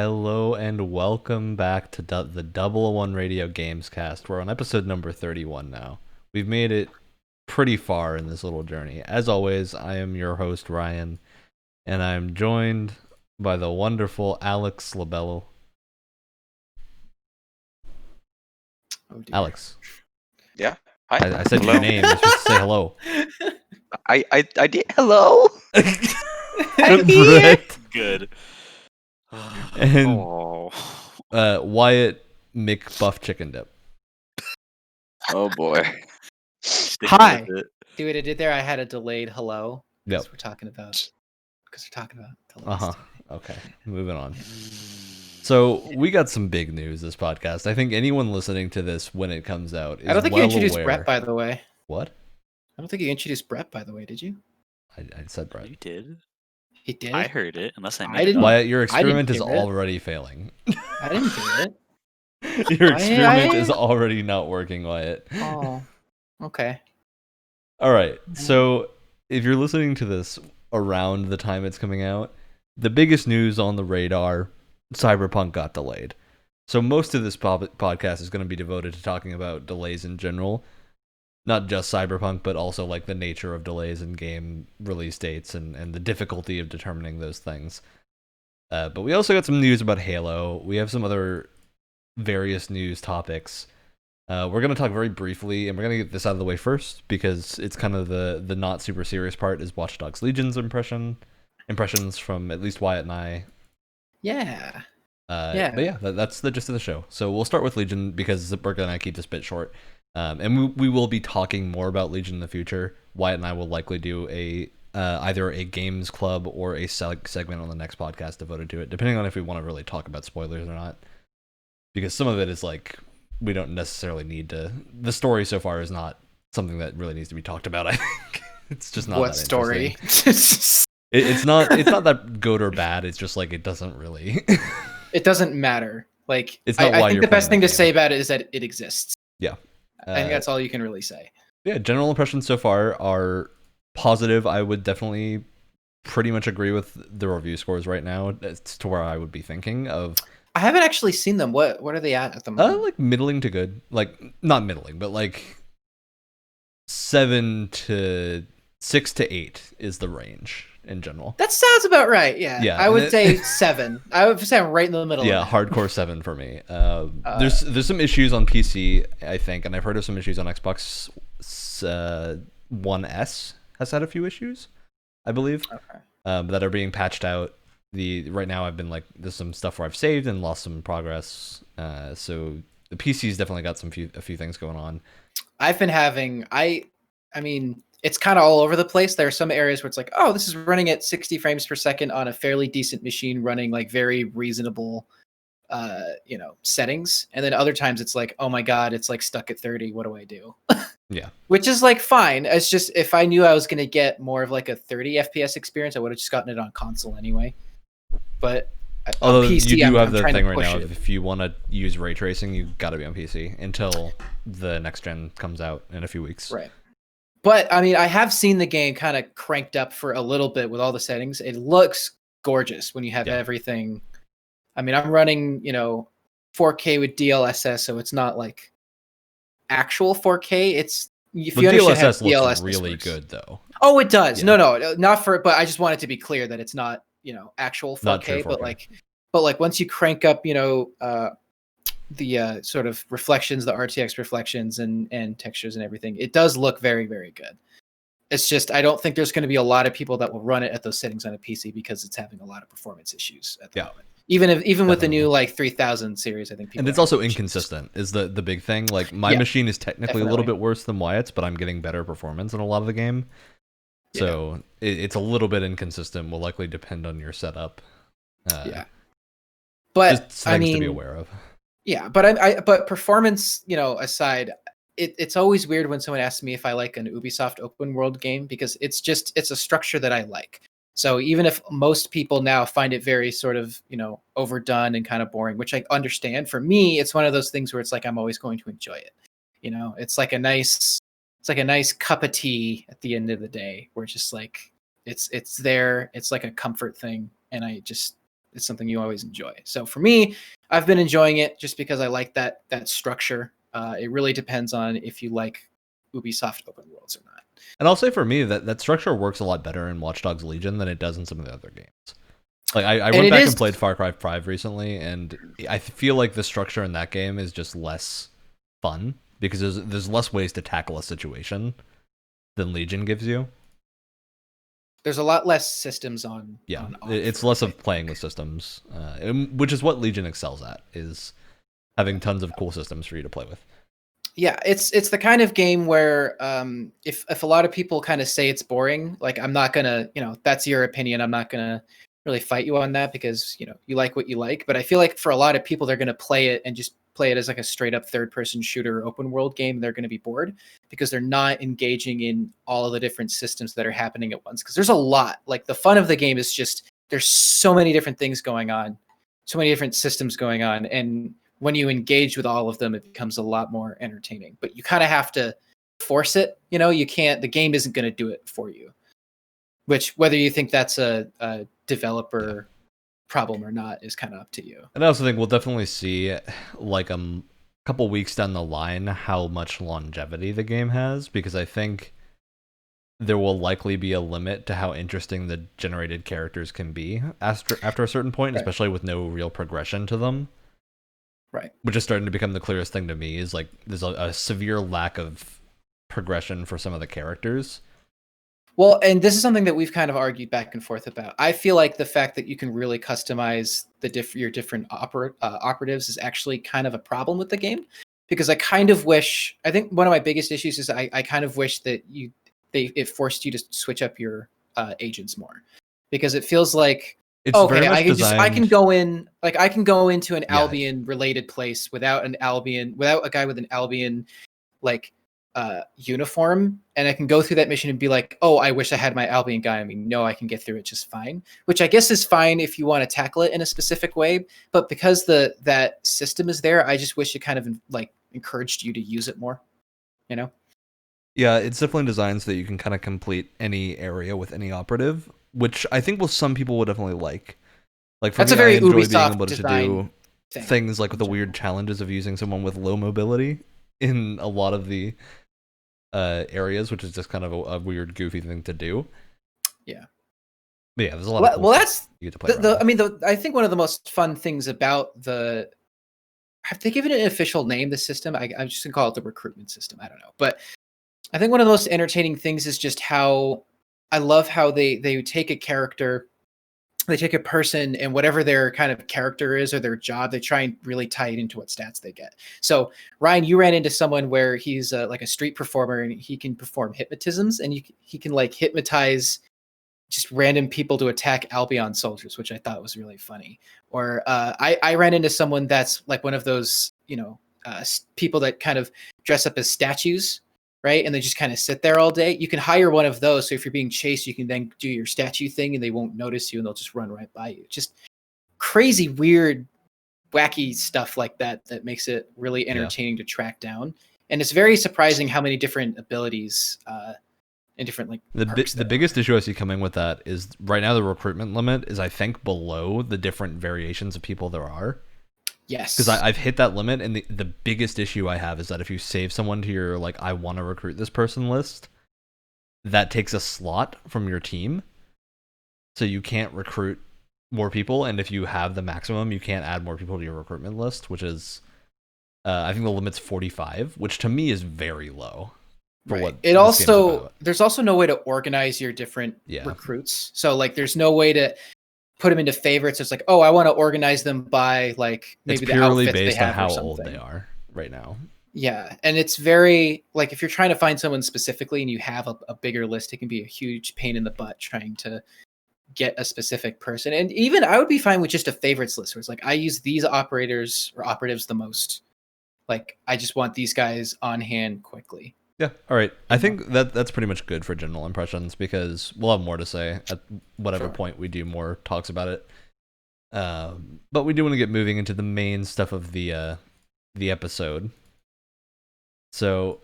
Hello and welcome back to the Double O One Radio Gamescast. We're on episode number 31 now. We've made it pretty far in this little journey. As always, I am your host, Ryan, and I'm joined by the wonderful Alex Labello. Oh, dear. Alex. Yeah. Hi. I said your name. You're supposed to say hello. I did. Hello. I'm here. Right. Good. And Oh. Wyatt McBuff Chicken Dip. Oh boy. Hi. See what I did there? I had a delayed hello. Yep. Because we're talking about delays. Uh-huh. Okay, moving on. So we got some big news this podcast. I think anyone listening to this when it comes out is I don't think well you introduced aware. Brett, by the way. What? I don't think you introduced Brett, by the way, did you? I said Brett. You did. He did? I heard it, unless I made I it didn't- up. Wyatt, your experiment is hear it. already failing. I didn't hear it. Your experiment I- is already not working, Wyatt. Oh, okay. All right. So if you're listening to this around the time it's coming out, the biggest news on the radar, Cyberpunk got delayed. So most of this podcast is going to be devoted to talking about delays in general. Not just Cyberpunk, but also like the nature of delays in game release dates and the difficulty of determining those things. But we also got some news about Halo. We have some other various news topics. We're going to talk very briefly, and we're going to get this out of the way first, because it's kind of the not super serious part is Watch Dogs Legion's impressions from at least Wyatt and I. Yeah. But yeah, that's the gist of the show. So we'll start with Legion, because we're going to keep this bit short. And we will be talking more about Legion in the future. Wyatt and I will likely do either a games club or a segment on the next podcast devoted to it, depending on if we want to really talk about spoilers or not. Because some of it is like, we don't necessarily need to. The story so far is not something that really needs to be talked about, I think. It's just not What that story? It's not that good or bad. It's just like, it doesn't really. It doesn't matter. Like, It's not I why think you're the best playing thing to the say game. about it is that it exists. Yeah. I think that's all you can really say. Yeah, general impressions so far are positive. I would definitely pretty much agree with the review scores right now. It's to where I would be thinking of. I haven't actually seen them. What are they at the moment? Like middling to good. Like, not middling, but like 6 to 8 is the range in general. That sounds about right. Yeah. Yeah, I and would say 7. I would say I'm right in the middle. Yeah, of hardcore 7 for me. There's some issues on PC, I think, and I've heard of some issues on Xbox One S has had a few issues, I believe, that are being patched out. Right now I've been like, there's some stuff where I've saved and lost some progress. So the PC's definitely got a few things going on. I've been having. I mean, it's kind of all over the place. There are some areas where it's like, oh, this is running at 60 frames per second on a fairly decent machine, running like very reasonable, settings. And then other times it's like, oh my god, it's like stuck at 30. What do I do? Yeah. Which is like fine. It's just, if I knew I was going to get more of like a 30 FPS experience, I would have just gotten it on console anyway. But although on PC, you do have I'm the trying to thing right push now, it. if you want to use ray tracing, you got to be on PC until the next gen comes out in a few weeks. Right. But I mean, I have seen the game kind of cranked up for a little bit with all the settings. It looks gorgeous when you have everything. I mean, I'm running, 4K with DLSS, so it's not like actual 4K. It's, if But you understand how DLSS looks DLSS really works. good though. Oh, it does. Yeah. No, not for. But I just wanted to be clear that it's not, actual 4K. Not true 4K. But like once you crank up, the sort of reflections, the RTX reflections and textures and everything, it does look very, very good. It's just, I don't think there's going to be a lot of people that will run it at those settings on a PC because it's having a lot of performance issues at the moment. Even with the new like 3000 series, I think people. And it's also inconsistent is the big thing. Like my machine is technically a little bit worse than Wyatt's, but I'm getting better performance in a lot of the game. So it's a little bit inconsistent. Will likely depend on your setup. But just things to be aware of. Yeah, but performance, aside, it's always weird when someone asks me if I like an Ubisoft open world game, because it's a structure that I like. So even if most people now find it very sort of, overdone and kind of boring, which I understand, for me, it's one of those things where it's like, I'm always going to enjoy it. It's like a nice cup of tea at the end of the day, where it's just like, it's there. It's like a comfort thing. And it's something you always enjoy. So for me, I've been enjoying it just because I like that structure. It really depends on if you like Ubisoft open worlds or not. And I'll say for me that structure works a lot better in Watch Dogs Legion than it does in some of the other games. Like I went back and played Far Cry 5 recently, and I feel like the structure in that game is just less fun because there's less ways to tackle a situation than Legion gives you. There's a lot less systems on. Yeah, on it's less of playing with systems, which is what Legion excels at, is having tons of cool systems for you to play with. Yeah, it's the kind of game where if a lot of people kind of say it's boring, like I'm not gonna, that's your opinion. I'm not gonna really fight you on that because you like what you like. But I feel like for a lot of people, they're gonna play it and just play it as like a straight up third person shooter open world game. They're gonna be bored because they're not engaging in all of the different systems that are happening at once. Because there's a lot. Like the fun of the game is just there's so many different things going on, so many different systems going on, and when you engage with all of them, it becomes a lot more entertaining. But you kind of have to force it. You can't. The game isn't going to do it for you. Which, whether you think that's a developer problem or not, is kind of up to you. And I also think we'll definitely see, like a couple weeks down the line, how much longevity the game has, because I think there will likely be a limit to how interesting the generated characters can be after a certain point, right. Especially with no real progression to them. Right. Which is starting to become the clearest thing to me, is like there's a severe lack of progression for some of the characters. Well, and this is something that we've kind of argued back and forth about. I feel like the fact that you can really customize your different operatives is actually kind of a problem with the game, because I think one of my biggest issues is I kind of wish that it forced you to switch up your agents more, because it feels like, it's okay, I can go into an Albion related place without a guy with an Albion like uniform, and I can go through that mission and be like, oh, I wish I had my Albion guy. I mean, no, I can get through it just fine, which I guess is fine if you want to tackle it in a specific way. But because that system is there, I just wish it kind of like encouraged you to use it more. Yeah, it's definitely designed so that you can kind of complete any area with any operative, which I think some people would definitely like. Like for That's me, a very I enjoy Ubisoft being able to do things like with the weird challenges of using someone with low mobility in a lot of the areas, which is just kind of a weird, goofy thing to do. Yeah. But yeah, there's a lot of cool stuff you get to play I think one of the most fun things about have they given it an official name, the system? I'm just going to call it the recruitment system. I don't know. But I think one of the most entertaining things is just how I love how they take a character, they take a person, and whatever their kind of character is or their job, they try and really tie it into what stats they get. So Ryan, you ran into someone where he's like a street performer, and he can perform hypnotisms, and he can like hypnotize just random people to attack Albion soldiers, which I thought was really funny. Or I ran into someone that's like one of those people that kind of dress up as statues, right? And they just kind of sit there all day. You can hire one of those. So if you're being chased, you can then do your statue thing and they won't notice you and they'll just run right by you. Just crazy, weird, wacky stuff like that makes it really entertaining to track down. And it's very surprising how many different abilities and different like the biggest issue I see coming with that is right now the recruitment limit is, I think, below the different variations of people there are. Yes. Because I've hit that limit, and the biggest issue I have is that if you save someone to your, like, I want to recruit this person list, that takes a slot from your team. So you can't recruit more people, and if you have the maximum, you can't add more people to your recruitment list, which is, I think the limit's 45, which to me is very low. For what it also, there's also no way to organize your different recruits. So, like, there's no way to put them into favorites. It's like, oh, I want to organize them by like maybe the outfits they have, based on how old they are right now. Yeah, and it's very like if you're trying to find someone specifically and you have a bigger list, it can be a huge pain in the butt trying to get a specific person. And even I would be fine with just a favorites list where it's like I use these operatives the most. Like I just want these guys on hand quickly. Yeah. All right. I think that's pretty much good for general impressions, because we'll have more to say at whatever point we do more talks about it. But we do want to get moving into the main stuff of the episode. So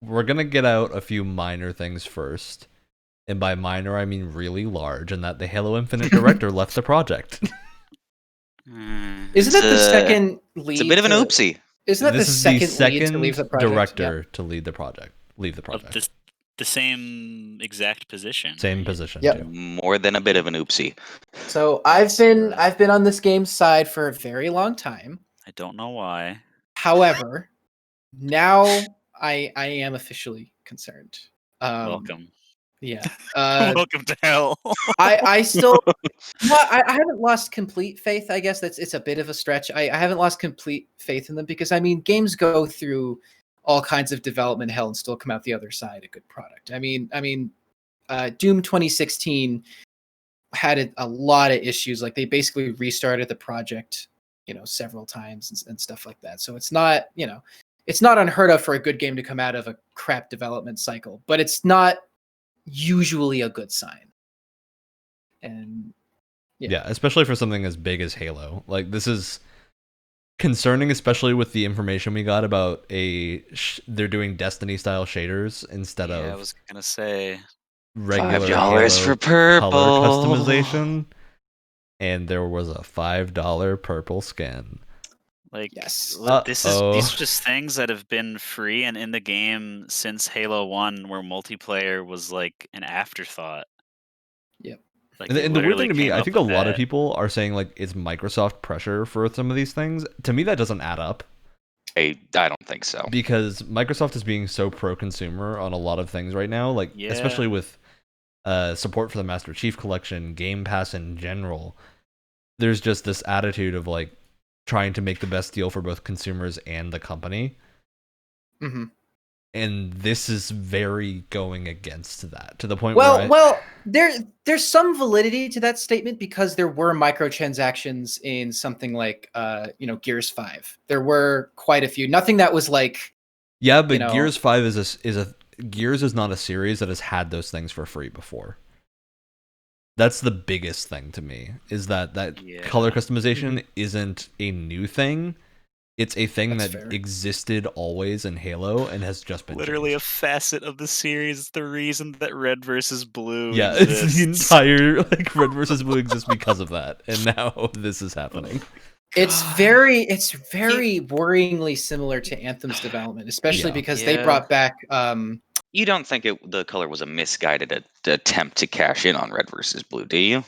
we're gonna get out a few minor things first, and by minor I mean really large, and that the Halo Infinite director left the project. Isn't that the second lead? It's a bit of an oopsie. Isn't that This the is the second lead to leave the second project? director to lead the project. Leave the Of project. the same exact position. Same right? position Yep. too. More than a bit of an oopsie. So I've been on this game's side for a very long time. I don't know why. However, now I am officially concerned. Welcome. Yeah. Welcome to hell. I still I haven't lost complete faith. I guess it's a bit of a stretch. I haven't lost complete faith in them because I mean games go through all kinds of development hell and still come out the other side a good product. I mean Doom 2016 had a lot of issues. Like they basically restarted the project, several times and stuff like that. So it's not, it's not unheard of for a good game to come out of a crap development cycle, but it's not usually a good sign. And yeah, especially for something as big as Halo. Like this is concerning, especially with the information we got about they're doing Destiny style shaders instead of I was gonna say regular $5 Halo for purple color customization, and there was a $5 purple skin. like Yes. these are just things that have been free and in the game since Halo 1, where multiplayer was like an afterthought. Yep. Like, And the weird thing to me, I think a lot of people are saying like it's Microsoft pressure for some of these things. To me, that doesn't add up. I don't think so. Because Microsoft is being so pro-consumer on a lot of things right now, like especially with support for the Master Chief Collection, Game Pass in general. There's just this attitude of like trying to make the best deal for both consumers and the company. Mm-hmm. And this is very going against that to the point where there's some validity to that statement because there were microtransactions in something like Gears 5. There were quite a few. Nothing that was like Gears 5 Gears is not a series that has had those things for free before. That's the biggest thing to me, is that color customization isn't a new thing. It's a thing that existed always in Halo and has just been literally changed. A facet of the series. The reason that Red versus Blue exists. It's the entire Red versus Blue exists because of that, and now this is happening. It's very worryingly similar to Anthem's development, especially because they brought back. You don't think the color was a misguided attempt to cash in on Red versus Blue, do you?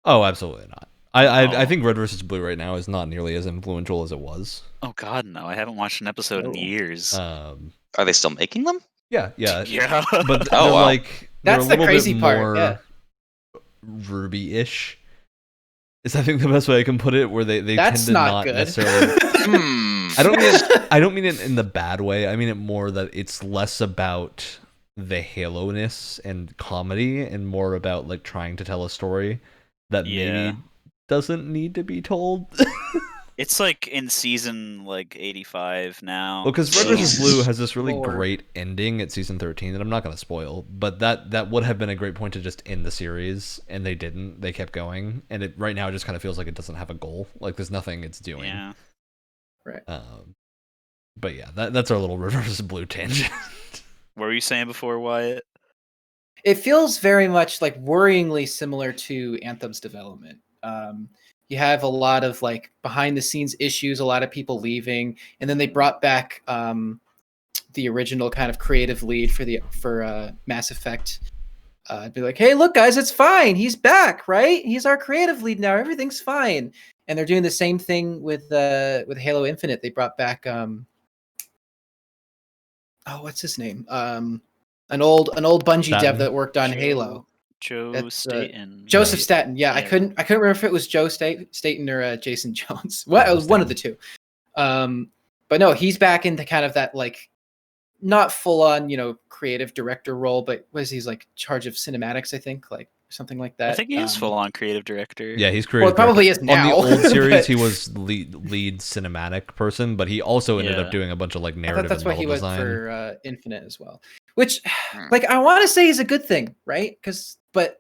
Oh, absolutely not. I think Red versus Blue right now is not nearly as influential as it was. Oh God, no! I haven't watched an episode in years. Are they still making them? Yeah. But wow. They're that's a little the crazy bit part. more Ruby-ish. Is I think the best way I can put it, where they tend to not good. necessarily. I don't mean it in the bad way. I mean it more that it's less about the Halo-ness and comedy, and more about like trying to tell a story that maybe doesn't need to be told. It's like in season 85 now. Well, because Red vs. Blue has this really great ending at season 13 that I'm not going to spoil, but that would have been a great point to just end the series, and they didn't. They kept going, and it right now it just kind of feels like it doesn't have a goal. Like there's nothing it's doing. Yeah. Right. But yeah, that's our little Red vs. Blue tangent. What were you saying before, Wyatt? It feels very much like worryingly similar to Anthem's development. You have a lot of like behind the scenes issues, a lot of people leaving, and then they brought back the original kind of creative lead for Mass Effect. Be like, hey, look, guys, it's fine. He's back, right? He's our creative lead now. Everything's fine. And they're doing the same thing with Halo Infinite. They brought back what's his name? An old Bungie dev that worked on Halo. Joseph Staten. Joseph Staten. Yeah, I couldn't remember if it was Joe Staten or Jason Jones. Well, it was one of the two. But no, he's back into kind of that like not full on, creative director role, but he's like charge of cinematics, I think, like something like that. I think he is full on creative director. Yeah, he's creative. Well, probably is now. On the old series, he was lead cinematic person, but he also ended up doing a bunch of like narrative. That's and what he was for Infinite as well. Which, like, I want to say is a good thing, right? But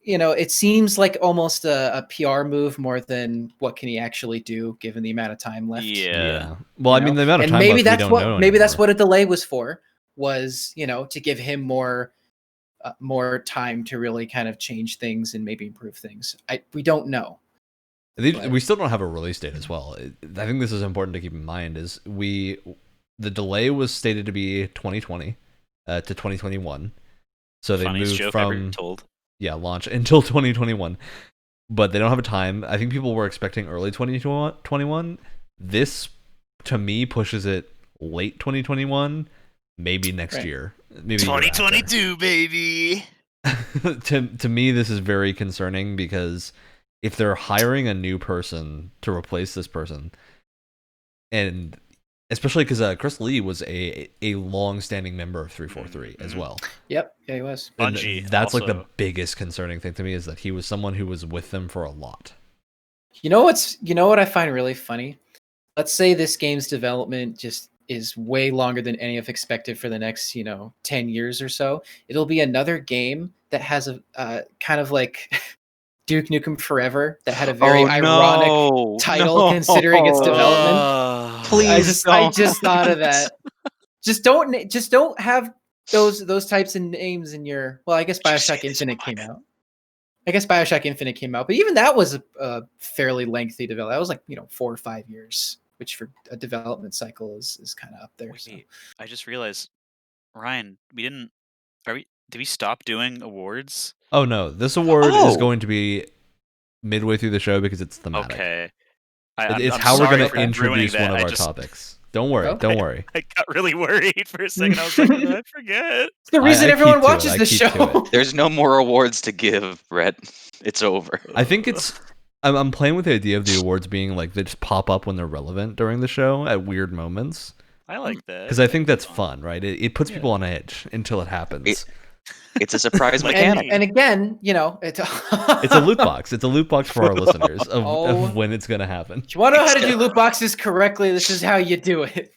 it seems like almost a PR move more than what can he actually do given the amount of time left. Yeah. Well, I mean, the amount of time maybe left, that's what a delay was for. Was to give him more time to really kind of change things and maybe improve things. We don't know. We still don't have a release date as well. I think this is important to keep in mind. The delay was stated to be 2020 to 2021, so they Funniest moved joke from ever told. launch until 2021. But they don't have a time. I think people were expecting early 2021. This, to me, pushes it late 2021, maybe next year. Maybe 2022, baby. to me, this is very concerning because if they're hiring a new person to replace this person, and especially because Chris Lee was a long-standing member of 343 as well. Yep, yeah, he was. And Bungie that's also. like the biggest concerning thing to me is that he was someone who was with them for a lot. You know what I find really funny? Let's say this game's development just is way longer than any of expected for the next 10 years or so. It'll be another game that has a kind of like Duke Nukem Forever that had a very ironic title considering its development. Please I just thought of that. Just don't have those types of names in your. Well, I guess BioShock Infinite came out. But even that was a fairly lengthy development. That was like 4 or 5 years, which for a development cycle is kind of up there. Wait, So. I just realized, Ryan, did we stop doing awards? Oh no, this award is going to be midway through the show because it's thematic. Okay. It's I'm how we're sorry going for to introduce ruining one that. of our topics. Don't worry, Okay. don't worry. I got really worried for a second. I was like, I forget. It's the reason I everyone keep to watches it. the I keep to show. There's no more awards to give, Brett. It's over. I think I'm playing with the idea of the awards being like they just pop up when they're relevant during the show at weird moments. I like that. Because I think that's fun, right? It puts people on edge until it happens. It's a surprise mechanic. And again, It's a loot box. It's a loot box for our listeners of when it's going to happen. If you want to know how to do loot boxes correctly, this is how you do it.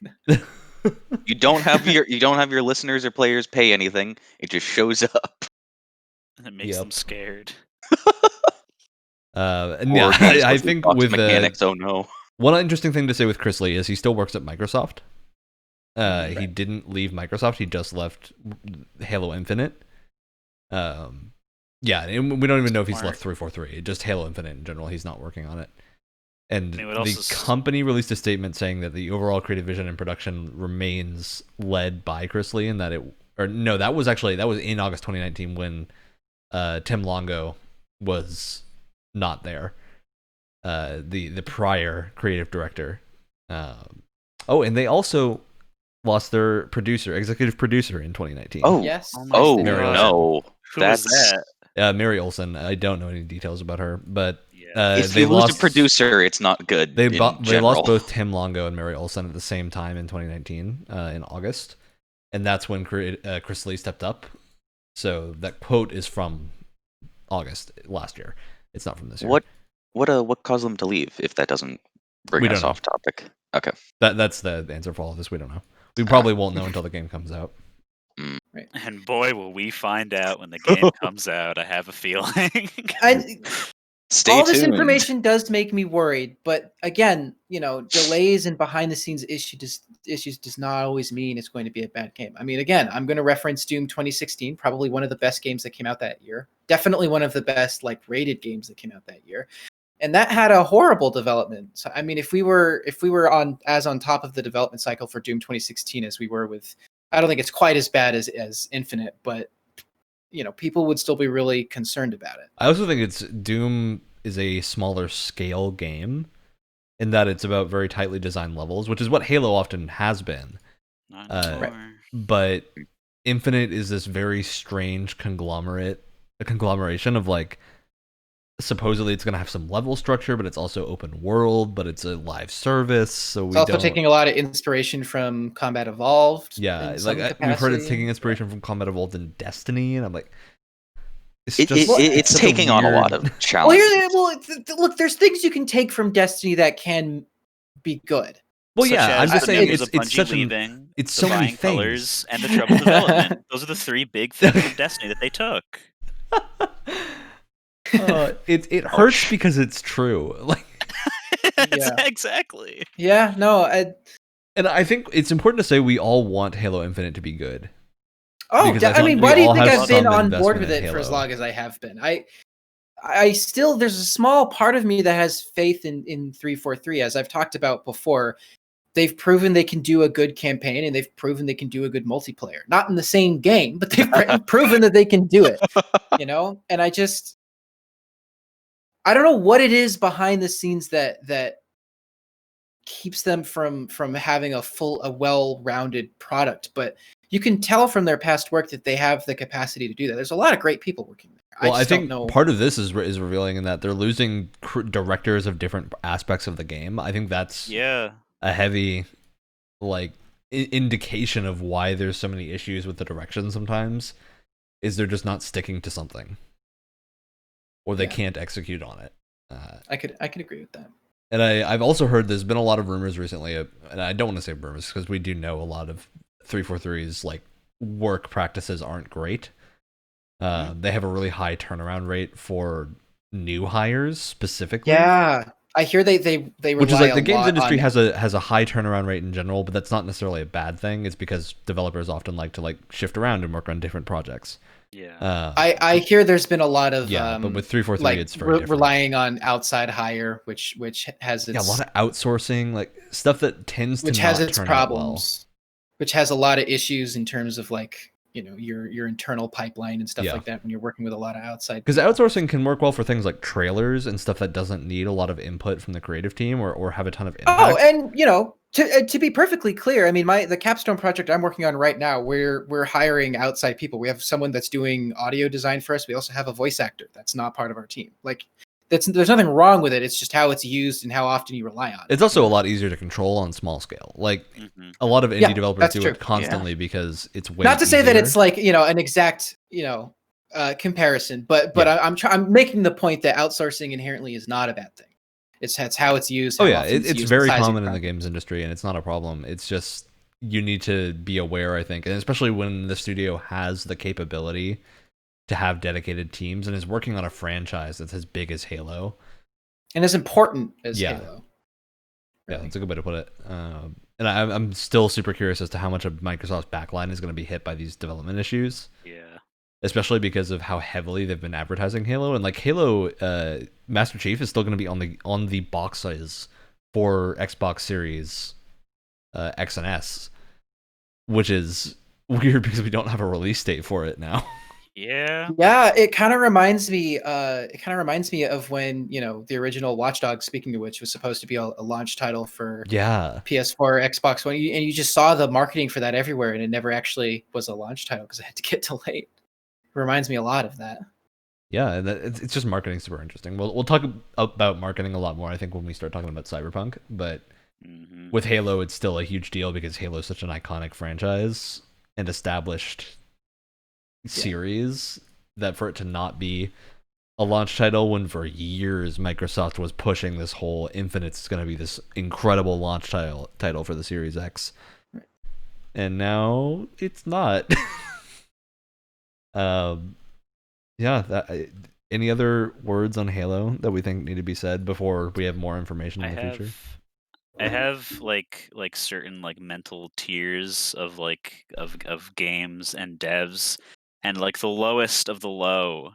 You don't have your listeners or players pay anything. It just shows up. And it makes them scared. And yeah, I think with mechanics. Oh no. One interesting thing to say with Chris Lee is he still works at Microsoft. He didn't leave Microsoft. He just left Halo Infinite. Yeah, and we don't even know if he's left 343. Just Halo Infinite in general. He's not working on it. And the company released a statement saying that the overall creative vision and production remains led by Chris Lee, and that that was in August 2019 when Tim Longo was not there. The prior creative director. And they also lost their executive producer in 2019. Oh yes. Oh Mary no. Who was that? Mary Olsen. I don't know any details about her, but if you lose a producer, it's not good. They lost both Tim Longo and Mary Olsen at the same time in 2019 in August, and that's when Chris Lee stepped up. So that quote is from August last year. It's not from this year. What caused them to leave? If that doesn't bring us off topic. Okay. That's the answer for all of this. We don't know. We probably won't know until the game comes out. Right. And boy, will we find out when the game comes out. I have a feeling. Stay all tuned. this information does make me worried, but again, delays and behind the scenes issues does not always mean it's going to be a bad game. I mean, again, I'm going to reference Doom 2016, probably one of the best games that came out that year. Definitely one of the best rated games that came out that year. And that had a horrible development. So I mean, if we were on top of the development cycle for Doom 2016 as we were with, I don't think it's quite as bad as Infinite, but people would still be really concerned about it. I also think Doom is a smaller scale game in that it's about very tightly designed levels, which is what Halo often has been. But Infinite is this very strange conglomeration of supposedly it's going to have some level structure, but it's also open world, but it's a live service. So it's also taking a lot of inspiration from Combat Evolved. Yeah, we've heard it's taking inspiration from Combat Evolved and Destiny, and I'm like, it's taking on a lot of challenges. Look, there's things you can take from Destiny that can be good. Well, yeah, I'm just saying it's such it's so many things. Colors and the trouble development. Those are the three big things from Destiny that they took. It hurts because it's true. Exactly. Yeah, no. And I think it's important to say we all want Halo Infinite to be good. Oh, I mean, why do you think I've been on board with it for as long as I have been? there's a small part of me that has faith in 343, as I've talked about before. They've proven they can do a good campaign, and they've proven they can do a good multiplayer. Not in the same game, but they've proven that they can do it. You know, and I don't know what it is behind the scenes that keeps them from having a well-rounded product, but you can tell from their past work that they have the capacity to do that. There's a lot of great people working there. Well, I think don't know. part of this is revealing in that they're losing directors of different aspects of the game. I think that's a heavy like indication of why there's so many issues with the direction sometimes, is they're just not sticking to something, or they can't execute on it. I could agree with that. And I've also heard there's been a lot of rumors recently, and I don't want to say rumors because we do know a lot of 343's like work practices aren't great. They have a really high turnaround rate for new hires specifically. Yeah, I hear they rely, which is like a the games lot industry on... has a high turnaround rate in general, but that's not necessarily a bad thing. It's because developers often like to like shift around and work on different projects. Yeah. I hear there's been a lot of but with 343 like it's very different. Relying on outside hire, which has its a lot of outsourcing, like stuff that tends which to has not its turn problems, out well. which has a lot of issues in terms of like, you know, your internal pipeline and stuff like that when you're working with a lot of outside because outsourcing can work well for things like trailers and stuff that doesn't need a lot of input from the creative team or have a ton of impact. Oh, and you know, to be perfectly clear, I mean, the Capstone project I'm working on right now, we're hiring outside people. We have someone that's doing audio design for us. We also have a voice actor that's not part of our team. Like, there's nothing wrong with it. It's just how it's used and how often you rely on it. It's also a lot easier to control on small scale. Like a lot of indie developers do it constantly because it's way not to say easier. that it's like, you know, an exact, you know, comparison, but I'm making the point that outsourcing inherently is not a bad thing. It's how it's used. It's very common in the games industry, and it's not a problem. It's just you need to be aware, I think, and especially when the studio has the capability to have dedicated teams and is working on a franchise that's as big as Halo and as important as Halo. Really. Yeah, that's a good way to put it. And I'm still super curious as to how much of Microsoft's backline is going to be hit by these development issues. Yeah. Especially because of how heavily they've been advertising Halo, and like Halo Master Chief is still going to be on the boxes for Xbox Series X and S, which is weird because we don't have a release date for it now. Yeah. It kind of reminds me. Of when, you know, the original Watch Dogs, speaking of which, was supposed to be a launch title for PS4, Xbox One, and you just saw the marketing for that everywhere, and it never actually was a launch title because it had to get delayed. It reminds me a lot of that. Yeah, it's just marketing super interesting. We'll talk about marketing a lot more, I think, when we start talking about Cyberpunk. But with Halo, it's still a huge deal because Halo is such an iconic franchise and established series that for it to not be a launch title when for years Microsoft was pushing this whole Infinite's going to be this incredible launch title for the Series X. And now it's not. Any other words on Halo that we think need to be said before we have more information in the future? I have like certain like mental tiers of like of games and devs, and like the lowest of the low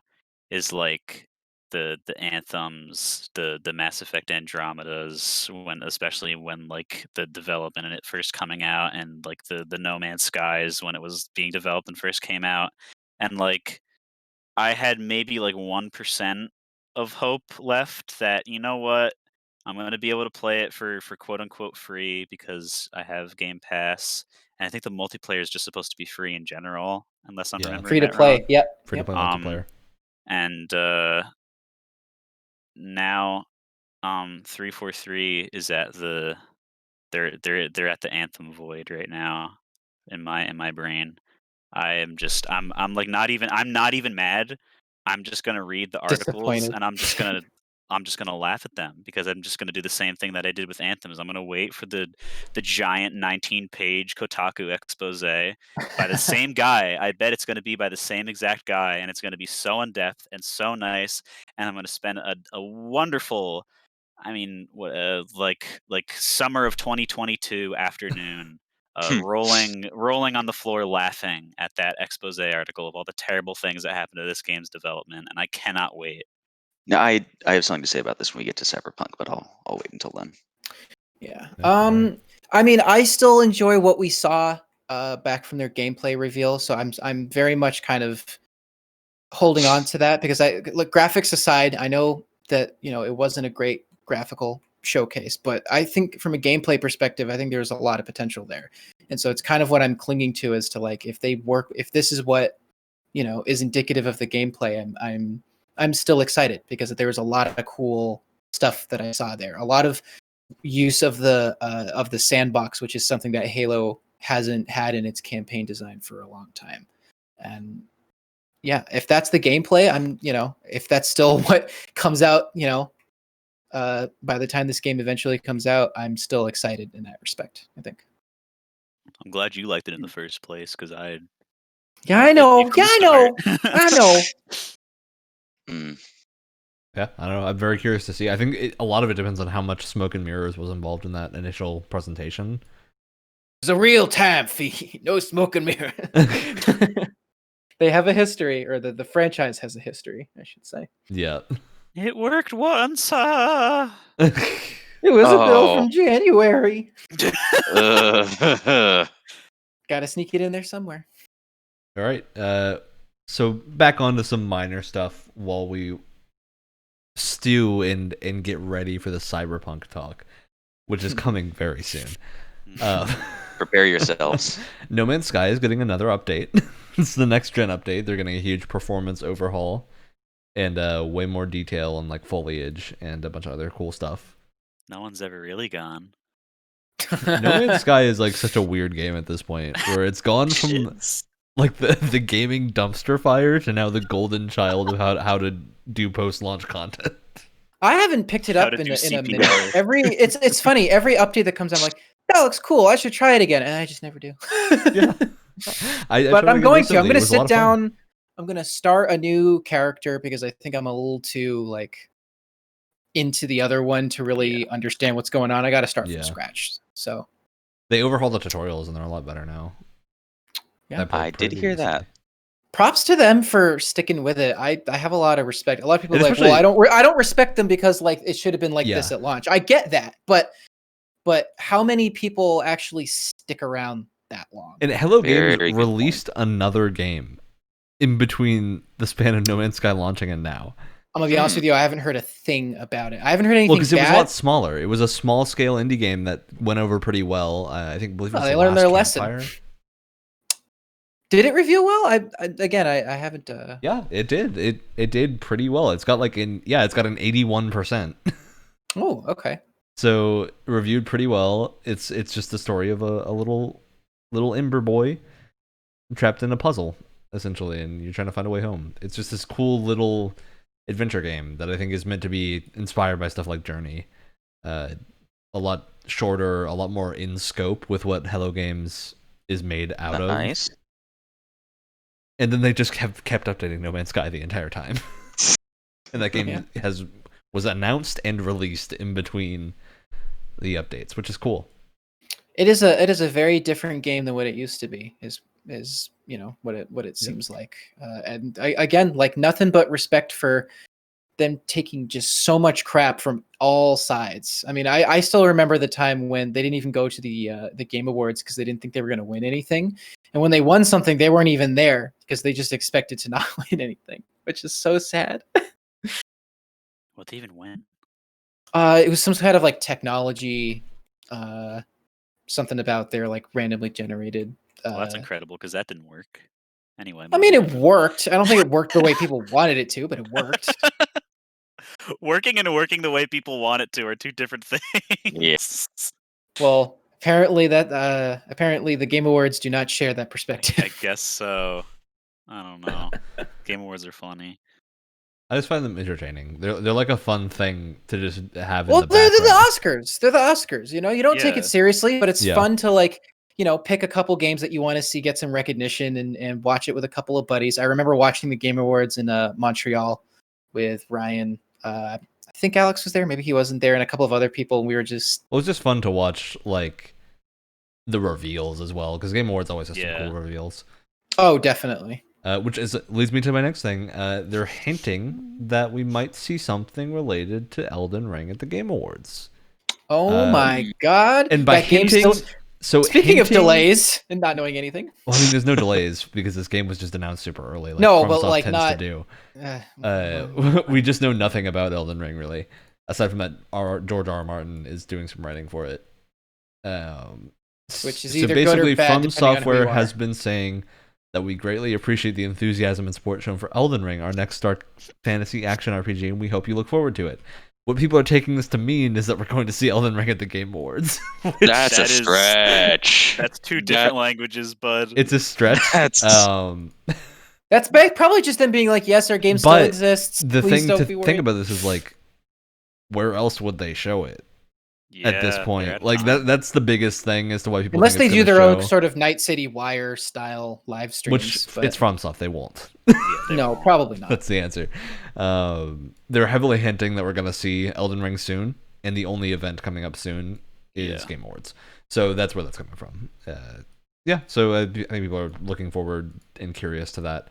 is like the Anthems, the Mass Effect Andromedas, especially when like the development in it first coming out, and like the No Man's Skies when it was being developed and first came out, and like I had maybe like 1% of hope left that, you know what, I'm going to be able to play it for quote unquote free because I have Game Pass. And I think the multiplayer is just supposed to be free in general, unless I'm remembering free to that play. wrong. Yep. Free to play multiplayer. And now 343 is at they're at the Anthem void right now in my brain. I'm like I'm not even mad. I'm just gonna read the articles and I'm just gonna laugh at them because I'm just gonna do the same thing that I did with Anthems. I'm gonna wait for the giant 19-page Kotaku expose by the same guy. I bet it's gonna be by the same exact guy, and it's gonna be so in depth and so nice. And I'm gonna spend a wonderful, I mean, like summer of 2022 afternoon, rolling on the floor laughing at that expose article of all the terrible things that happened to this game's development, and I cannot wait. No, I have something to say about this when we get to Cyberpunk, but I'll wait until then. Yeah. Alright. I mean, I still enjoy what we saw back from their gameplay reveal, so I'm very much kind of holding on to that because I look, graphics aside, I know that it wasn't a great graphical showcase, but I think from a gameplay perspective, I think there's a lot of potential there, and so it's kind of what I'm clinging to as to like if this is what is indicative of the gameplay, I'm still excited because there was a lot of cool stuff that I saw there, a lot of use of the sandbox, which is something that Halo hasn't had in its campaign design for a long time, and yeah, if that's the gameplay, if that's still what comes out, by the time this game eventually comes out, I'm still excited in that respect, I think. I'm glad you liked it in the first place because I Yeah, I iffy know. from Yeah, the I know. start. I know. Mm. Yeah, I don't know. I'm very curious to see. I think a lot of it depends on how much smoke and mirrors was involved in that initial presentation. It's a real time feed. No smoke and mirror. They have a history, or the franchise has a history, I should say. Yeah. It worked once. It was a bill Oh. from January. Uh, Gotta sneak it in there somewhere. All right. So back onto some minor stuff while we stew and get ready for the Cyberpunk talk, which is coming very soon. Prepare yourselves. No Man's Sky is getting another update. It's the next gen update. They're getting a huge performance overhaul and way more detail and like foliage and a bunch of other cool stuff. No one's ever really gone. No Man's Sky is like such a weird game at this point, where it's gone from Shiz. like the gaming dumpster fire to now the golden child of how to do post launch content. I haven't picked it How up to in do a minute. CPR. It's funny. Every update that comes out, I'm like, that looks cool. I should try it again, and I just never do. Yeah. I But tried I'm again going to. I'm recently. going It to was a lot sit of fun. down. I'm going to start a new character because I think I'm a little too like into the other one to really understand what's going on. I got to start Yeah. from scratch. So They overhauled the tutorials and they're a lot better now. Yeah. played I did pretty hear that. recently. props to them for sticking with it. I have a lot of respect. A lot of people And are like, well, especially- I don't respect them because like it should have been like Yeah. this at launch. I get that, but how many people actually stick around that long? And Hello Very Games good released another game in between the span of No Man's Sky launching and now. I'm gonna be honest with you. I haven't heard a thing about it. I haven't heard anything Well, because it was a bad. lot smaller. It was a small scale indie game that went over pretty well. I believe it was they the learned their last lesson. Campfire. Did it review well? I haven't. Yeah, it did. It did pretty well. It's got like it's got an 81%. Oh, okay. So reviewed pretty well. It's just the story of a little ember boy trapped in a puzzle essentially, and you're trying to find a way home. It's just this cool little adventure game that I think is meant to be inspired by stuff like Journey. A lot shorter, a lot more in scope with what Hello Games is made out of. Nice. And then they just kept updating No Man's Sky the entire time. And that game was announced and released in between the updates, which is cool. It is a very different game than what it used to be. Is what it seems like. And again, like nothing but respect for them taking just so much crap from all sides. I mean, I still remember the time when they didn't even go to the Game Awards because they didn't think they were going to win anything. And when they won something, they weren't even there because they just expected to not win anything, which is so sad. What they even win? It was some kind of like technology, something about their like randomly generated. Well, that's incredible because that didn't work. Anyway, I mean, moving it on. worked. I don't think it worked the way people wanted it to, but it worked. Working and working the way people want it to are two different things. Yes. Well, apparently the Game Awards do not share that perspective. I guess so. I don't know. Game Awards are funny. I just find them entertaining. They're like a fun thing to just have Well, in the they're background. the Oscars. They're the Oscars. You don't take Yeah. it seriously, but it's Yeah. fun to like, pick a couple games that you want to see get some recognition and watch it with a couple of buddies. I remember watching the Game Awards in Montreal with Ryan. I think Alex was there. Maybe he wasn't there, and a couple of other people. And we were just Well, it's just fun to watch like the reveals as well, because Game Awards always has some Yeah. cool reveals. definitely. Which leads me to my next thing. They're hinting that we might see something related to Elden Ring at the Game Awards. Oh my god! And by that game hinting, still. so Speaking of hinting- delays and not knowing anything. well, I mean, there's no delays because this game was just announced super early. Like No, but, FromSoft like, tends not- to do. We just know nothing about Elden Ring really, aside from that George R. R. Martin is doing some writing for it. Which is so either good or basically, bad, From depending on who Software you are. has been saying that we greatly appreciate the enthusiasm and support shown for Elden Ring, our next dark fantasy action RPG, and we hope you look forward to it. What people are taking this to mean is that we're going to see Elden Ring at the Game Awards. That's That a is- stretch. That's two different languages, bud. It's a stretch. That's That's probably just them being like, yes, our game still But exists. the Please thing don't to be think worried. about this is like, where else would they show it at this Yeah, point? they're at Like time. that's the biggest thing as to why people Unless think they it's do gonna their own show, sort of Night City Wire style live streams. which but it's from stuff they won't. Yeah, they no, won't. probably not. That's the answer. They're heavily hinting that we're going to see Elden Ring soon, and the only event coming up soon is Yeah. Game Awards. So that's where that's coming from. Yeah, so I think people are looking forward and curious to that.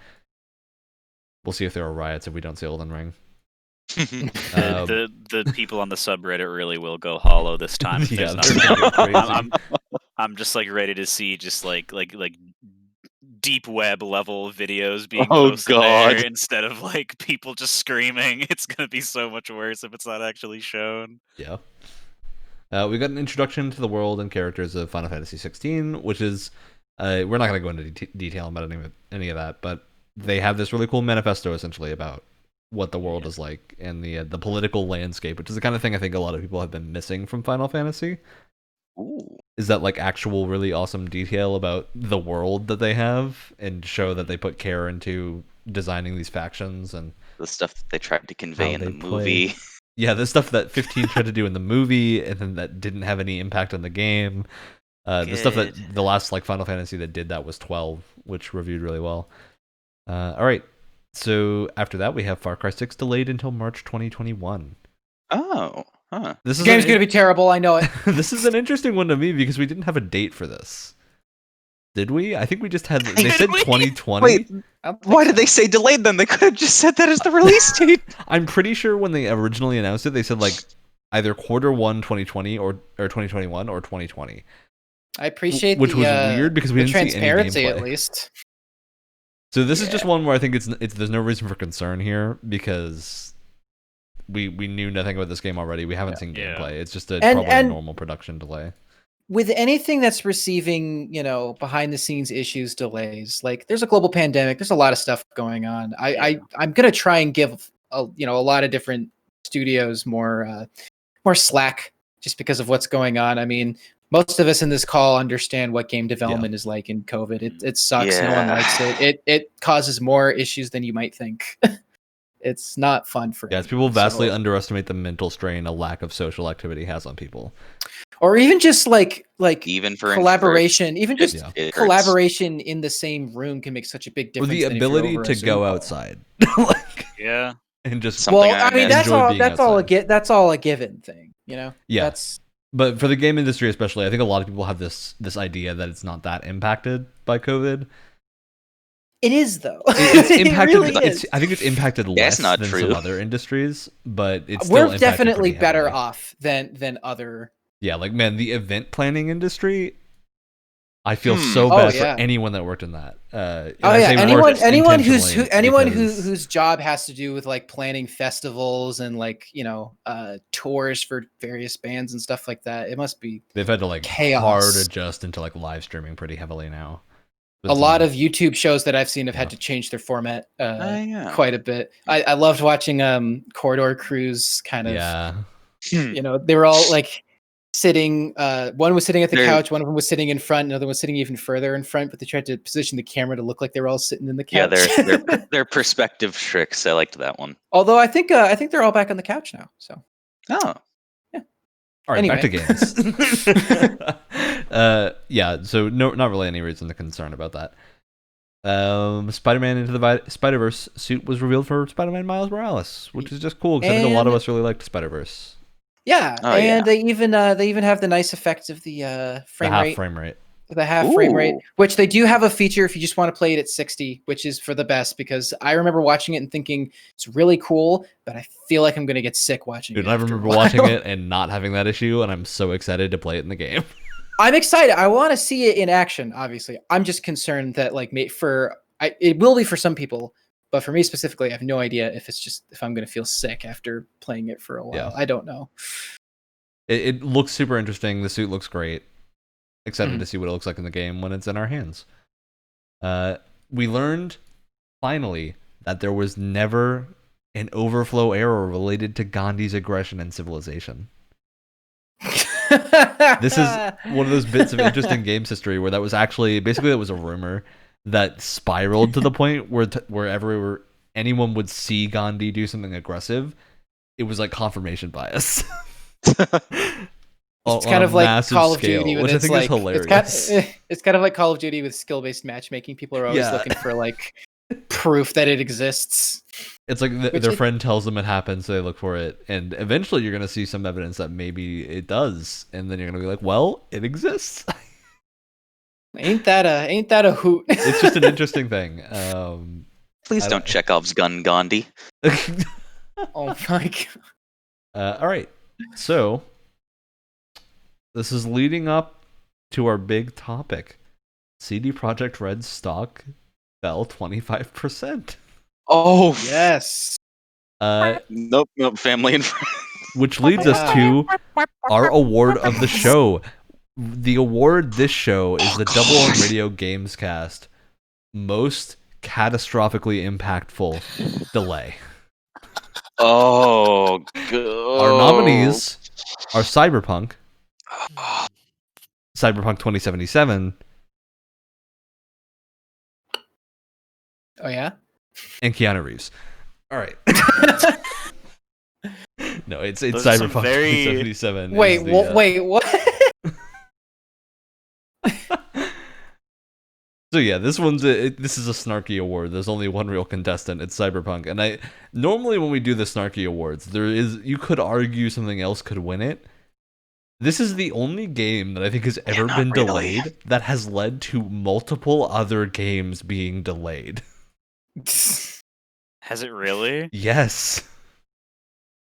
We'll see if there are riots if we don't see Elden Ring. The people on the subreddit really will go hollow this time. if Yeah, there's they're nothing. gonna go crazy. I'm just like ready to see just like deep web level videos being Oh, posted God. there instead of like people just screaming. It's gonna be so much worse if it's not actually shown. Yeah. We got an introduction to the world and characters of Final Fantasy 16, which is we're not going to go into detail about any of that, but they have this really cool manifesto essentially about what the world is like and the political landscape, which is the kind of thing I think a lot of people have been missing from Final Fantasy. Ooh. Is that like actual really awesome detail about the world that they have and show that they put care into designing these factions and The stuff that they tried to convey How in the they play. movie. yeah, the stuff that 15 tried to do in the movie and then that didn't have any impact on the game. The stuff that Good. the last like Final Fantasy that did that was 12, which reviewed really well. All right, so after that we have Far Cry 6 delayed until March 2021. Oh, huh. This The is game's going to be terrible. I know it. this is an interesting one to me because we didn't have a date for this. Did we? I think we just had. They Did said we? 2020. Wait, I don't think why so. did they say delayed then? They could have just said that as the release date. I'm pretty sure when they originally announced it, they said like either Q1 2020 or 2021 or 2020. I appreciate Which the, was weird because we the didn't see any transparency at gameplay. least. So this is just one where I think it's there's no reason for concern here because we knew nothing about this game already. We haven't seen Yeah. gameplay. It's just And- probably a and- normal production delay. With anything that's receiving, behind the scenes issues, delays, like there's a global pandemic, there's a lot of stuff going on. I'm gonna try and give a lot of different studios more slack just because of what's going on. I mean, most of us in this call understand what game development is like in COVID. It sucks. No one Yeah. likes it. It causes more issues than you might think. It's not fun for Yes, anyone, people vastly so- underestimate the mental strain a lack of social activity has on people. or even just like Even for collaboration, even just Yeah. it hurts. collaboration in the same room can make such a big Or difference. the than if you're ability over to a Zoom go call. outside, like, Yeah. and just Something Well, I I mean, that's enjoy all. being That's all. outside. That's all a given thing. Yeah. That's But for the game industry especially, I think a lot of people have this idea that it's not that impacted by COVID. it is though. It's impacted. It really is. I think it's impacted less That's not than true. some other industries, but it's still We're impacted definitely pretty better heavily. off than other. Yeah, like man, the event planning industry. I feel Hmm. so Oh, bad yeah. for anyone that worked in that. And Oh I yeah, say anyone worked anyone intentionally anyone because- whose job has to do with like planning festivals and like tours for various bands and stuff like that. It must be they've had to like chaos. hard adjust into like live streaming pretty heavily now. a lot of YouTube shows that I've seen have had Yeah. to change their format yeah. quite a bit. I loved watching Corridor Crews kind of. yeah. They were all like sitting. One was sitting at the They're- couch. One of them was sitting in front. Another was sitting even further in front. But they tried to position the camera to look like they were all sitting in the Yeah, couch. they're perspective tricks. I liked that one. Although I think they're all back on the couch now. So Oh, All right, back to Anyway. games. Yeah, so not really any reason to concern about that. Spider-Man Into the Spider-Verse suit was revealed for Spider-Man Miles Morales, which is just cool because I think a lot of And- us really liked Spider-Verse. yeah, Oh, and yeah. they even have the nice effect of the The frame half rate. frame rate. the half frame rate, Ooh. which they do have a feature if you just want to play it at 60, which is for the best, because I remember watching it and thinking it's really cool, but I feel like I'm going to get sick watching Dude, it. I after a remember while. watching it and not having that issue, and I'm so excited to play it in the game. I'm excited. I want to see it in action, obviously. I'm just concerned that it will be for some people, but for me specifically, I have no idea if I'm going to feel sick after playing it for a while. Yeah. I don't know. It looks super interesting. The suit looks great. Excited Mhm. to see what it looks like in the game when it's in our hands. We learned, finally, that there was never an overflow error related to Gandhi's aggression and civilization. This is one of those bits of interesting games history where that was actually, basically it was a rumor that spiraled to the point where anyone would see Gandhi do something aggressive, it was like confirmation bias. It's On kind a of like massive Call of scale, Duty with which I its think like is hilarious. it's kind of like Call of Duty with skill-based matchmaking. People are always Yeah. looking for like proof that it exists. It's like Which their it- friend tells them it happens, so they look for it, and eventually you're gonna see some evidence that maybe it does, and then you're gonna be like, "Well, it exists." Ain't that a hoot? It's just an interesting thing. Please I don't Chekhov's gun Gandhi. Oh my god. All right, so this is leading up to our big topic. CD Projekt Red's stock fell 25%. Oh, Yes. Nope, family and friends. Which leads us to our award of the show. The award this show is the Double on Radio Gamescast most catastrophically impactful delay. Oh, Our nominees are Cyberpunk 2077, Oh yeah. and Keanu Reeves. All right. No, it's Those are some Cyberpunk very- 2077. is Wait, the, wait, what? So yeah, this is a snarky award. There's only one real contestant. It's Cyberpunk, and I normally when we do the snarky awards, you could argue something else could win it. This is the only game that I think has ever not been really. delayed that has led to multiple other games being delayed. Has it really? Yes,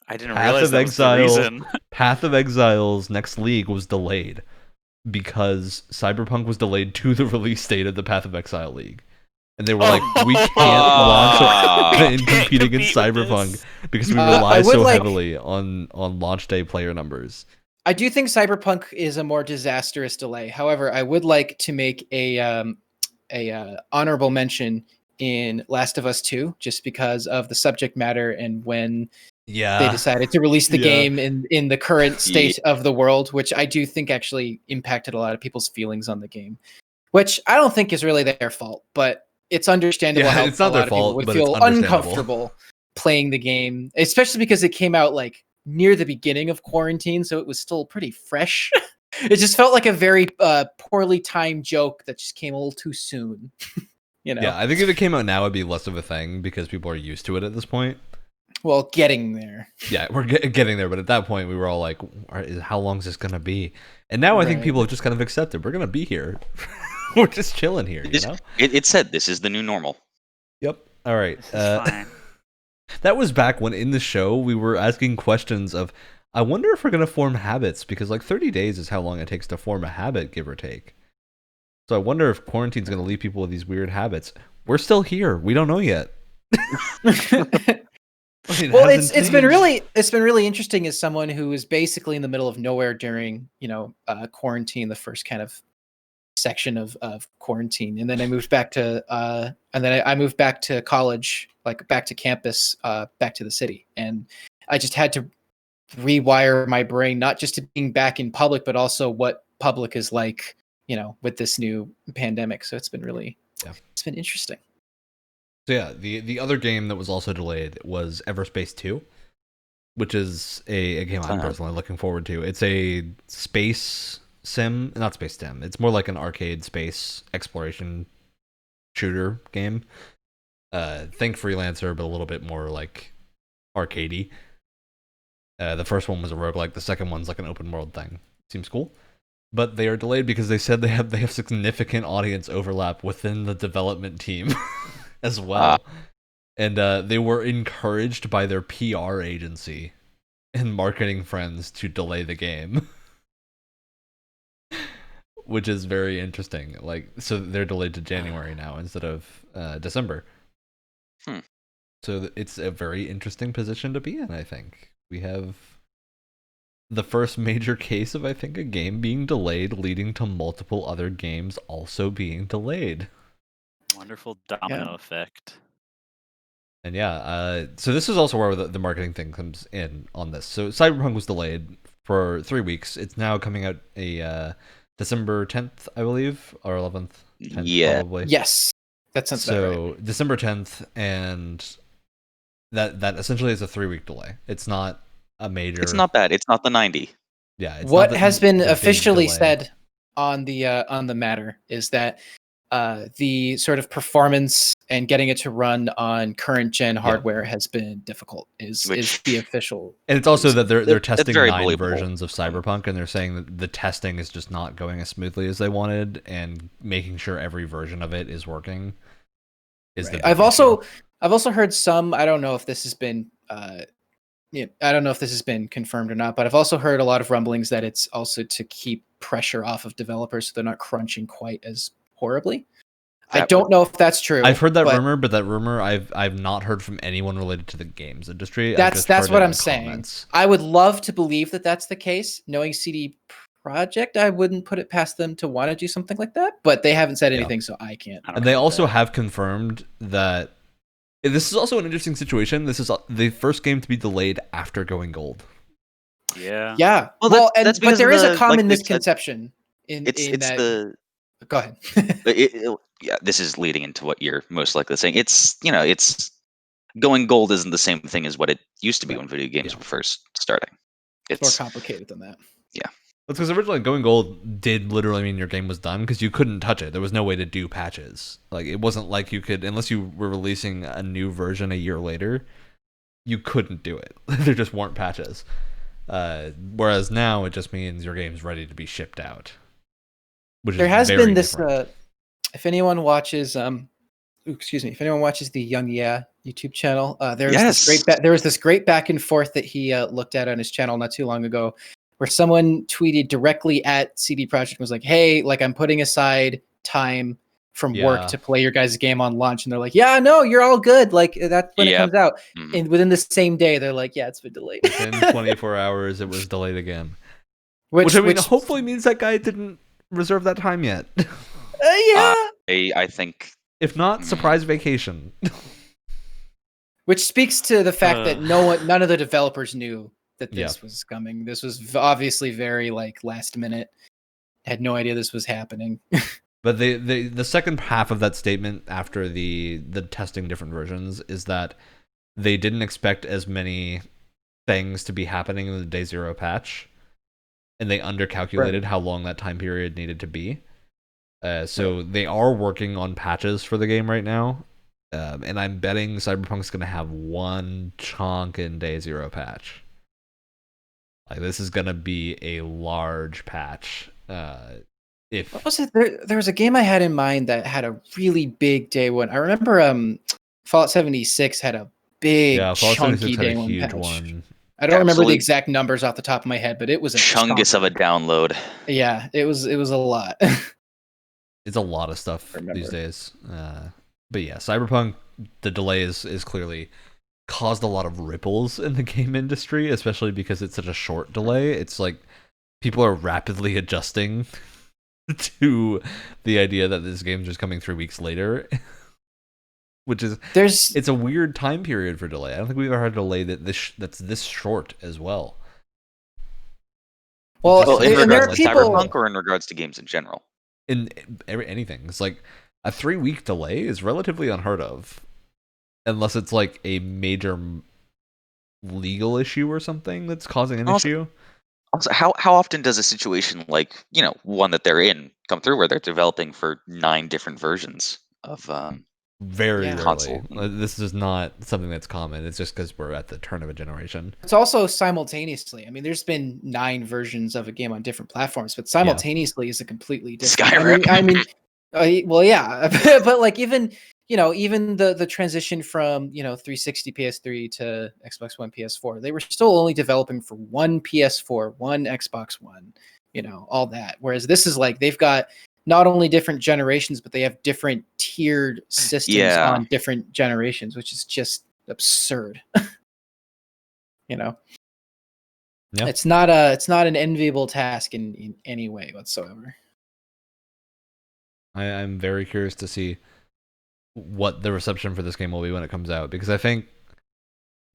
I didn't Path realize of that was the Exile. reason. Path of Exile's next league was delayed because Cyberpunk was delayed to the release date of the Path of Exile league. And they were like, we can't launch and compete against compete with Cyberpunk this. because we I rely would so like- heavily on launch day player numbers. I do think Cyberpunk is a more disastrous delay. However, I would like to make a honorable mention in Last of Us 2, just because of the subject matter and when Yeah. they decided to release the Yeah. game in the current state of the world, which I do think actually impacted a lot of people's feelings on the game, which I don't think is really their fault, but it's understandable Yeah, how it's not a their lot of people fault, would but it's feel understandable. uncomfortable playing the game, especially because it came out like near the beginning of quarantine, so it was still pretty fresh. It just felt like a very poorly timed joke that just came a little too soon. You know? Yeah, I think if it came out now, it'd be less of a thing because people are used to it at this point. Well, getting there. Yeah, we're getting there, but at that point, we were all like, how long is this going to be? And now I think Right. people have just kind of accepted. We're going to be here. We're just chilling here, you know? It said this is the new normal. Yep. All right. This is fine. That was back when in the show we were asking questions of, I wonder if we're going to form habits, because like 30 days is how long it takes to form a habit, give or take. So I wonder if quarantine's going to leave people with these weird habits. We're still here. We don't know yet. Well, it's been really interesting as someone who was basically in the middle of nowhere during quarantine, the first kind of section of quarantine, and then I moved back to I moved back to college, like back to campus, back to the city, and I just had to rewire my brain not just to being back in public, but also what public is like, with this new pandemic. So it's been interesting. So yeah, the other game that was also delayed was Everspace 2, which is a game I'm personally looking forward to. It's a space sim, not space sim. It's more like an arcade space exploration shooter game. Think Freelancer, but a little bit more like arcadey. The first one was a roguelike. The second one's like an open world thing. Seems cool. but they are delayed because they said they have significant audience overlap within the development team as well. And they were encouraged by their PR agency and marketing friends to delay the game. Which is very interesting. Like, so they're delayed to January now instead of December. So it's a very interesting position to be in, I think. We have the first major case of, I think, a game being delayed, leading to multiple other games also being delayed. Wonderful domino effect. And yeah, so this is also where the marketing thing comes in on this. So Cyberpunk was delayed for 3 weeks. It's now coming out December 10th, I believe, or 11th, 10th probably. Yes, that sounds about right. So December 10th, and that essentially is a 3-week delay. It's not a major. It's not bad. It's not the 90. Yeah. It's what not has been the officially delay. said on the matter is that the sort of performance and getting it to run on current gen hardware has been difficult. Is the official? And it's also that they're testing 9 believable. versions of Cyberpunk, and they're saying that the testing is just not going as smoothly as they wanted, and making sure every version of it is working. I've also heard some. I don't know if this has been. I don't know if this has been confirmed or not, but I've also heard a lot of rumblings that it's also to keep pressure off of developers so they're not crunching quite as horribly. I don't know if that's true. I've heard that rumor, but that rumor I've not heard from anyone related to the games industry. That's what I'm saying. I would love to believe that that's the case. Knowing CD Projekt, I wouldn't put it past them to want to do something like that, but they haven't said anything, so I can't. And they also have confirmed that this is also an interesting situation. This is the first game to be delayed after going gold. Yeah. Yeah. Well, but there is a common misconception in that. Go ahead. Yeah, this is leading into what you're most likely saying. It's going gold isn't the same thing as what it used to be when video games were first starting. It's more complicated than that. Yeah. That's because originally going gold did literally mean your game was done because you couldn't touch it. There was no way to do patches. Like, it wasn't like you could, unless you were releasing a new version a year later, you couldn't do it. There just weren't patches. Whereas now it just means your game's ready to be shipped out. There has been this. If anyone watches, if anyone watches the Young Yeah YouTube channel, there was this great back and forth that he looked at on his channel not too long ago, where someone tweeted directly at CD Projekt and was like, "Hey, like, I'm putting aside time from work to play your guys' game on launch," and they're like, "Yeah, no, you're all good. Like, that's when it comes out." Mm-hmm. And within the same day, they're like, "Yeah, it's been delayed." Within 24 hours, it was delayed again. Which I mean, hopefully means that guy didn't reserve that time yet. I think, if not, surprise vacation. Which speaks to the fact that none of the developers knew that this was coming. This was obviously very last minute. Had no idea this was happening. But the second half of that statement after the testing different versions is that they didn't expect as many things to be happening in the day 0 patch, and they undercalculated how long that time period needed to be. So they are working on patches for the game right now, and I'm betting Cyberpunk's going to have one chunk in day 0 patch. Like, this is going to be a large patch. What was it? There was a game I had in mind that had a really big day one. I remember Fallout 76 had a big chunky day one patch. I don't remember the exact numbers off the top of my head, but it was a chungus of a download. Yeah, it was a lot. It's a lot of stuff these days. But yeah, Cyberpunk, the delay is clearly caused a lot of ripples in the game industry, especially because it's such a short delay. It's like people are rapidly adjusting to the idea that this game's just coming 3 weeks later. Which is it's a weird time period for delay. I don't think we've ever had a delay that's this short as well. Well, in regards to Cyberpunk or in regards to games in general? In anything. It's like a 3-week delay is relatively unheard of, unless it's like a major legal issue or something that's causing an issue. Also, how often does a situation like, one that they're in come through where they're developing for 9 different versions of very Yeah. early. Console. This is not something that's common. It's just because we're at the turn of a generation. It's also simultaneously. I mean, there's been 9 versions of a game on different platforms, but simultaneously is a completely different. Skyrim. I mean, well, yeah, but like even even the transition from 360 PS3 to Xbox One PS4, they were still only developing for one PS4, one Xbox One, all that. Whereas this is like they've got not only different generations, but they have different tiered systems Yeah. on different generations, which is just absurd. Yeah. It's not an enviable task in any way whatsoever. I'm very curious to see what the reception for this game will be when it comes out, because I think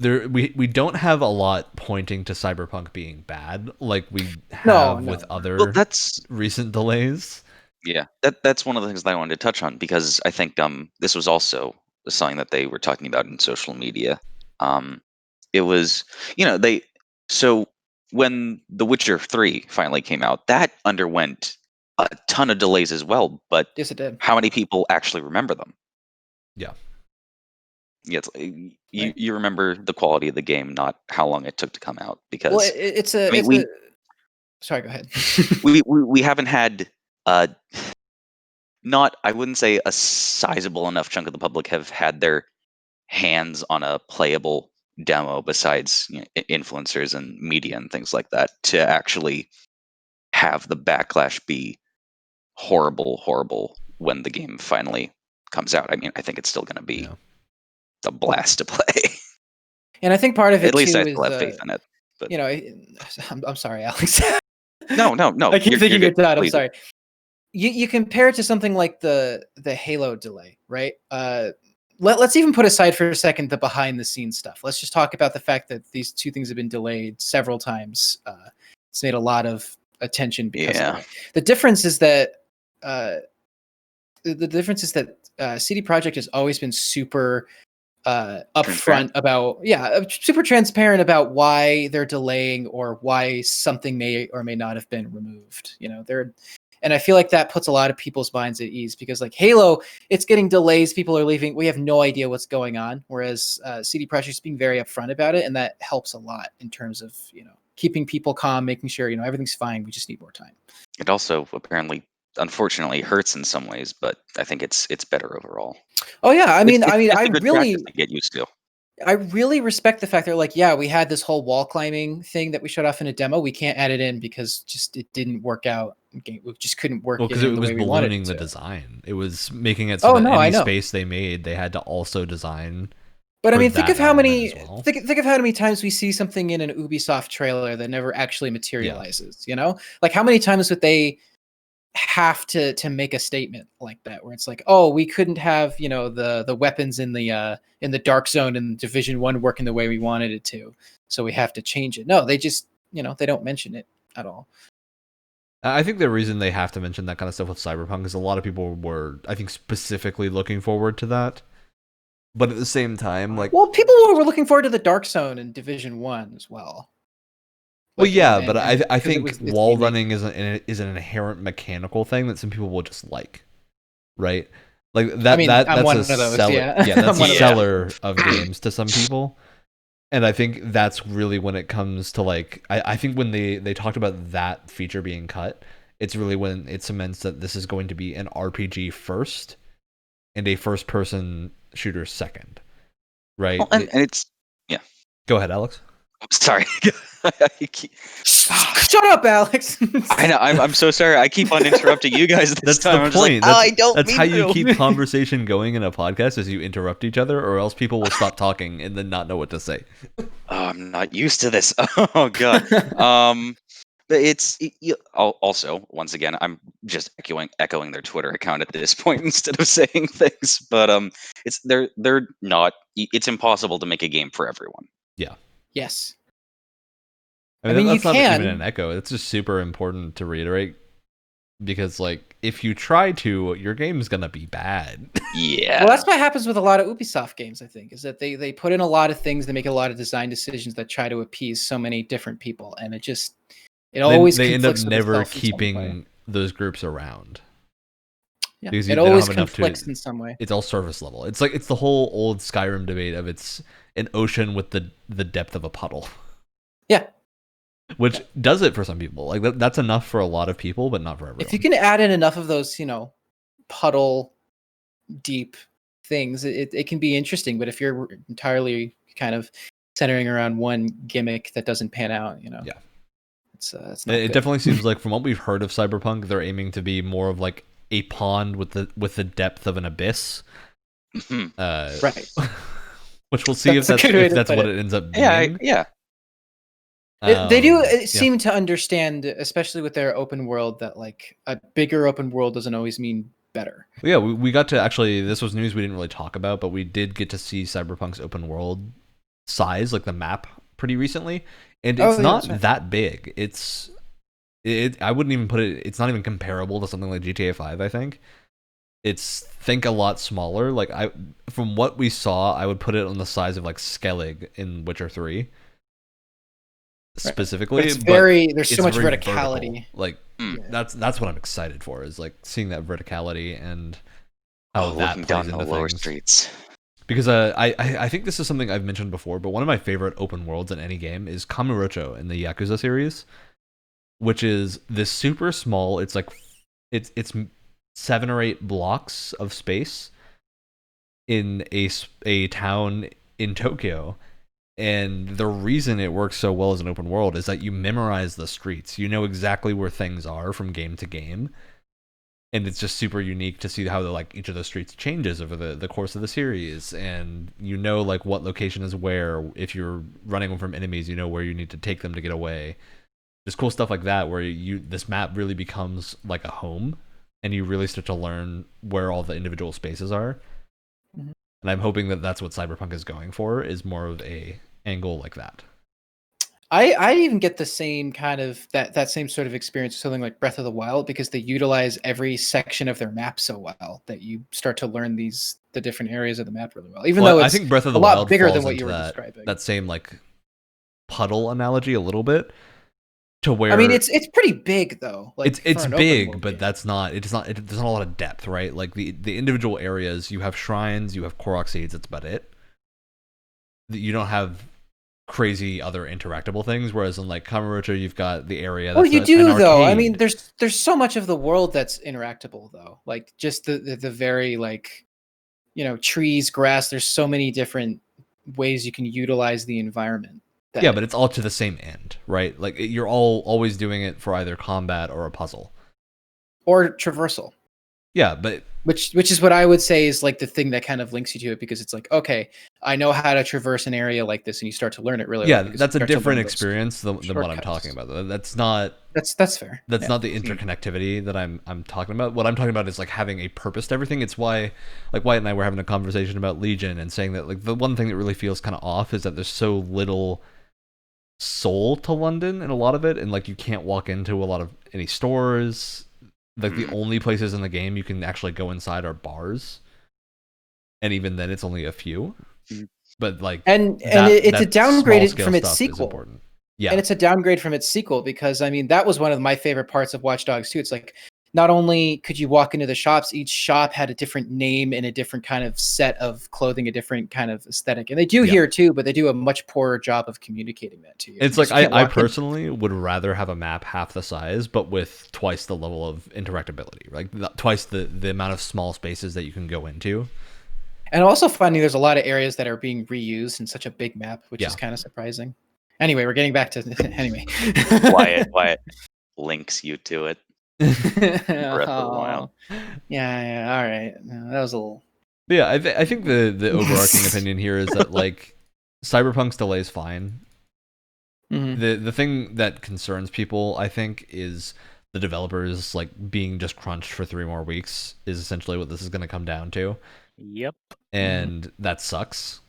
we don't have a lot pointing to Cyberpunk being bad like we have with other Well, that's recent delays. Yeah, that's one of the things that I wanted to touch on, because I think this was also something that they were talking about in social media. It was, they so when The Witcher 3 finally came out, that underwent a ton of delays as well. But Yes, it did. how many people actually remember them? Yeah. Yeah, you remember the quality of the game, not how long it took to come out. Because Well, it's a I mean, it's a. Sorry, go ahead. we haven't had not I wouldn't say a sizable enough chunk of the public have had their hands on a playable demo, besides influencers and media and things like that, to actually have the backlash be horrible when the game finally comes out. I mean, I think it's still going to be a blast to play. And I think part of it At least too I is still have faith in it. But I'm sorry, Alex. no. I keep thinking you're it's that. I'm Please. sorry. You compare it to something like the Halo delay, right? Let's even put aside for a second the behind the scenes stuff. Let's just talk about the fact that these two things have been delayed several times. It's made a lot of attention because of that. The difference is that CD Projekt has always been super upfront about super transparent about why they're delaying or why something may or may not have been removed. And I feel like that puts a lot of people's minds at ease, because like Halo, it's getting delays, people are leaving, we have no idea what's going on, whereas CD Projekt is being very upfront about it, and that helps a lot in terms of keeping people calm, making sure everything's fine, we just need more time. It also apparently, unfortunately, hurts in some ways, but I think it's better overall. Oh yeah, I mean, it's I a good really practice to get used to. I really respect the fact they're like, yeah, we had this whole wall climbing thing that we showed off in a demo. We can't add it in because just it didn't work out. We just couldn't work. Well, because it was ballooning the design. It was making it so that any space they made, they had to also design. But I mean, think of how many think of how many times we see something in an Ubisoft trailer that never actually materializes. Like how many times would they have to make a statement like that, where it's like, oh, we couldn't have the weapons in the dark zone in Division 1 working the way we wanted it to, so we have to change it. No, they just they don't mention it at all. I think the reason they have to mention that kind of stuff with Cyberpunk is a lot of people were, I think, specifically looking forward to that, but at the same time, like, well, people were looking forward to the dark zone in Division 1 as well. Well, yeah, but I think wall running is an inherent mechanical thing that some people will just like, right? Like that. I mean, that's I'm one a of those, seller. yeah. That's a seller of games to some people, and I think that's really when it comes to like. I think when they talked about that feature being cut, it's really when it cements that this is going to be an RPG first, and a first-person shooter second, right? Well, and it's Go ahead, Alex. Sorry. Shut up, Alex. I know. I'm so sorry. I keep on interrupting you guys this time. That's the point. I don't. That's how you keep conversation going in a podcast, is you interrupt each other, or else people will stop talking and then not know what to say. Oh, I'm not used to this. Oh god. But also, once again, I'm just echoing their Twitter account at this point instead of saying things. But they're not. It's impossible to make a game for everyone. Yeah. Yes. I mean that's not even an echo. It's just super important to reiterate, because like if you try to, your game's gonna be bad. Yeah. Well, that's what happens with a lot of Ubisoft games, I think, is that they put in a lot of things, they make a lot of design decisions that try to appease so many different people, and it always they end up conflicts with never itself in some way. keeping those groups around. Yeah, Because it they don't always have enough conflicts in some way. It's all surface level. It's like it's the whole old Skyrim debate of it's an ocean with the depth of a puddle. Yeah. Which does it for some people. Like that's enough for a lot of people, but not for everyone. If you can add in enough of those, puddle deep things, it can be interesting. But if you're entirely kind of centering around one gimmick that doesn't pan out, Yeah. it's not It good. definitely seems like from what we've heard of Cyberpunk, they're aiming to be more of like a pond with the depth of an abyss. Right. Which we'll see if that's what it ends up being. Yeah. They do Yeah. seem to understand, especially with their open world, that like a bigger open world doesn't always mean better. Yeah, we got to actually, this was news we didn't really talk about, but we did get to see Cyberpunk's open world size, like the map, pretty recently, and it's not that big. I wouldn't even put it. It's not even comparable to something like GTA 5. I think it's a lot smaller. Like from what we saw, I would put it on the size of like Skellig in Witcher 3. Specifically, but there's so much verticality. Vertical. Like that's what I'm excited for, is like seeing that verticality and how that plays down into the lower things. streets. Because I think this is something I've mentioned before, but one of my favorite open worlds in any game is Kamurocho in the Yakuza series, which is this super small. It's like it's 7 or 8 blocks of space in a town in Tokyo. And the reason it works so well as an open world is that you memorize the streets. You know exactly where things are from game to game. And it's just super unique to see how each of those streets changes over the course of the series. And you know like what location is where. If you're running from enemies, you know where you need to take them to get away. There's cool stuff like that where this map really becomes like a home, and you really start to learn where all the individual spaces are. Mm-hmm. And I'm hoping that that's what Cyberpunk is going for, is more of a angle like that. I even get the same kind of that same sort of experience with something like Breath of the Wild, because they utilize every section of their map so well that you start to learn the different areas of the map really well. Even though it's I think Breath of the a lot Wild bigger falls than what into you were describing. That same like puddle analogy a little bit. To where I mean, it's pretty big though. Like it's big, but there's not a lot of depth, right? Like the individual areas, you have shrines, you have Korok seeds. That's about it. You don't have crazy other interactable things. Whereas in like Kamurocho, you've got the area. Well, you do though. I mean, there's so much of the world that's interactable though. Like just the very like, trees, grass. There's so many different ways you can utilize the environment. Yeah, but it's all to the same end, right? Like you're always doing it for either combat or a puzzle. Or traversal. Yeah, but which is what I would say is like the thing that kind of links you to it, because it's like, okay, I know how to traverse an area like this, and you start to learn it really well. Yeah, that's a different experience than what I'm talking about. That's fair. That's not the interconnectivity that I'm talking about. What I'm talking about is like having a purpose to everything. It's why like Wyatt and I were having a conversation about Legion and saying that like the one thing that really feels kind of off is that there's so little soul to London in a lot of it, and like you can't walk into a lot of any stores. Like the only places in the game you can actually go inside are bars, and even then it's only a few. But like, and it's a downgrade from its sequel. Yeah, and it's a downgrade from its sequel, because I mean that was one of my favorite parts of Watch Dogs 2. It's like not only could you walk into the shops, each shop had a different name and a different kind of set of clothing, a different kind of aesthetic. And they do here too, but they do a much poorer job of communicating that to you. It's like I personally would rather have a map half the size, but with twice the level of interactability, like twice the amount of small spaces that you can go into. And also finding there's a lot of areas that are being reused in such a big map, which is kind of surprising. Anyway, we're getting back to anyway. Wyatt links you to it. Breath of the Wild. Yeah, all right. No, that was a little. Yeah, I think the overarching opinion here is that like Cyberpunk's delay is fine. Mm-hmm. The thing that concerns people, I think, is the developers like being just crunched for 3 more weeks is essentially what this is going to come down to. Yep. And that sucks.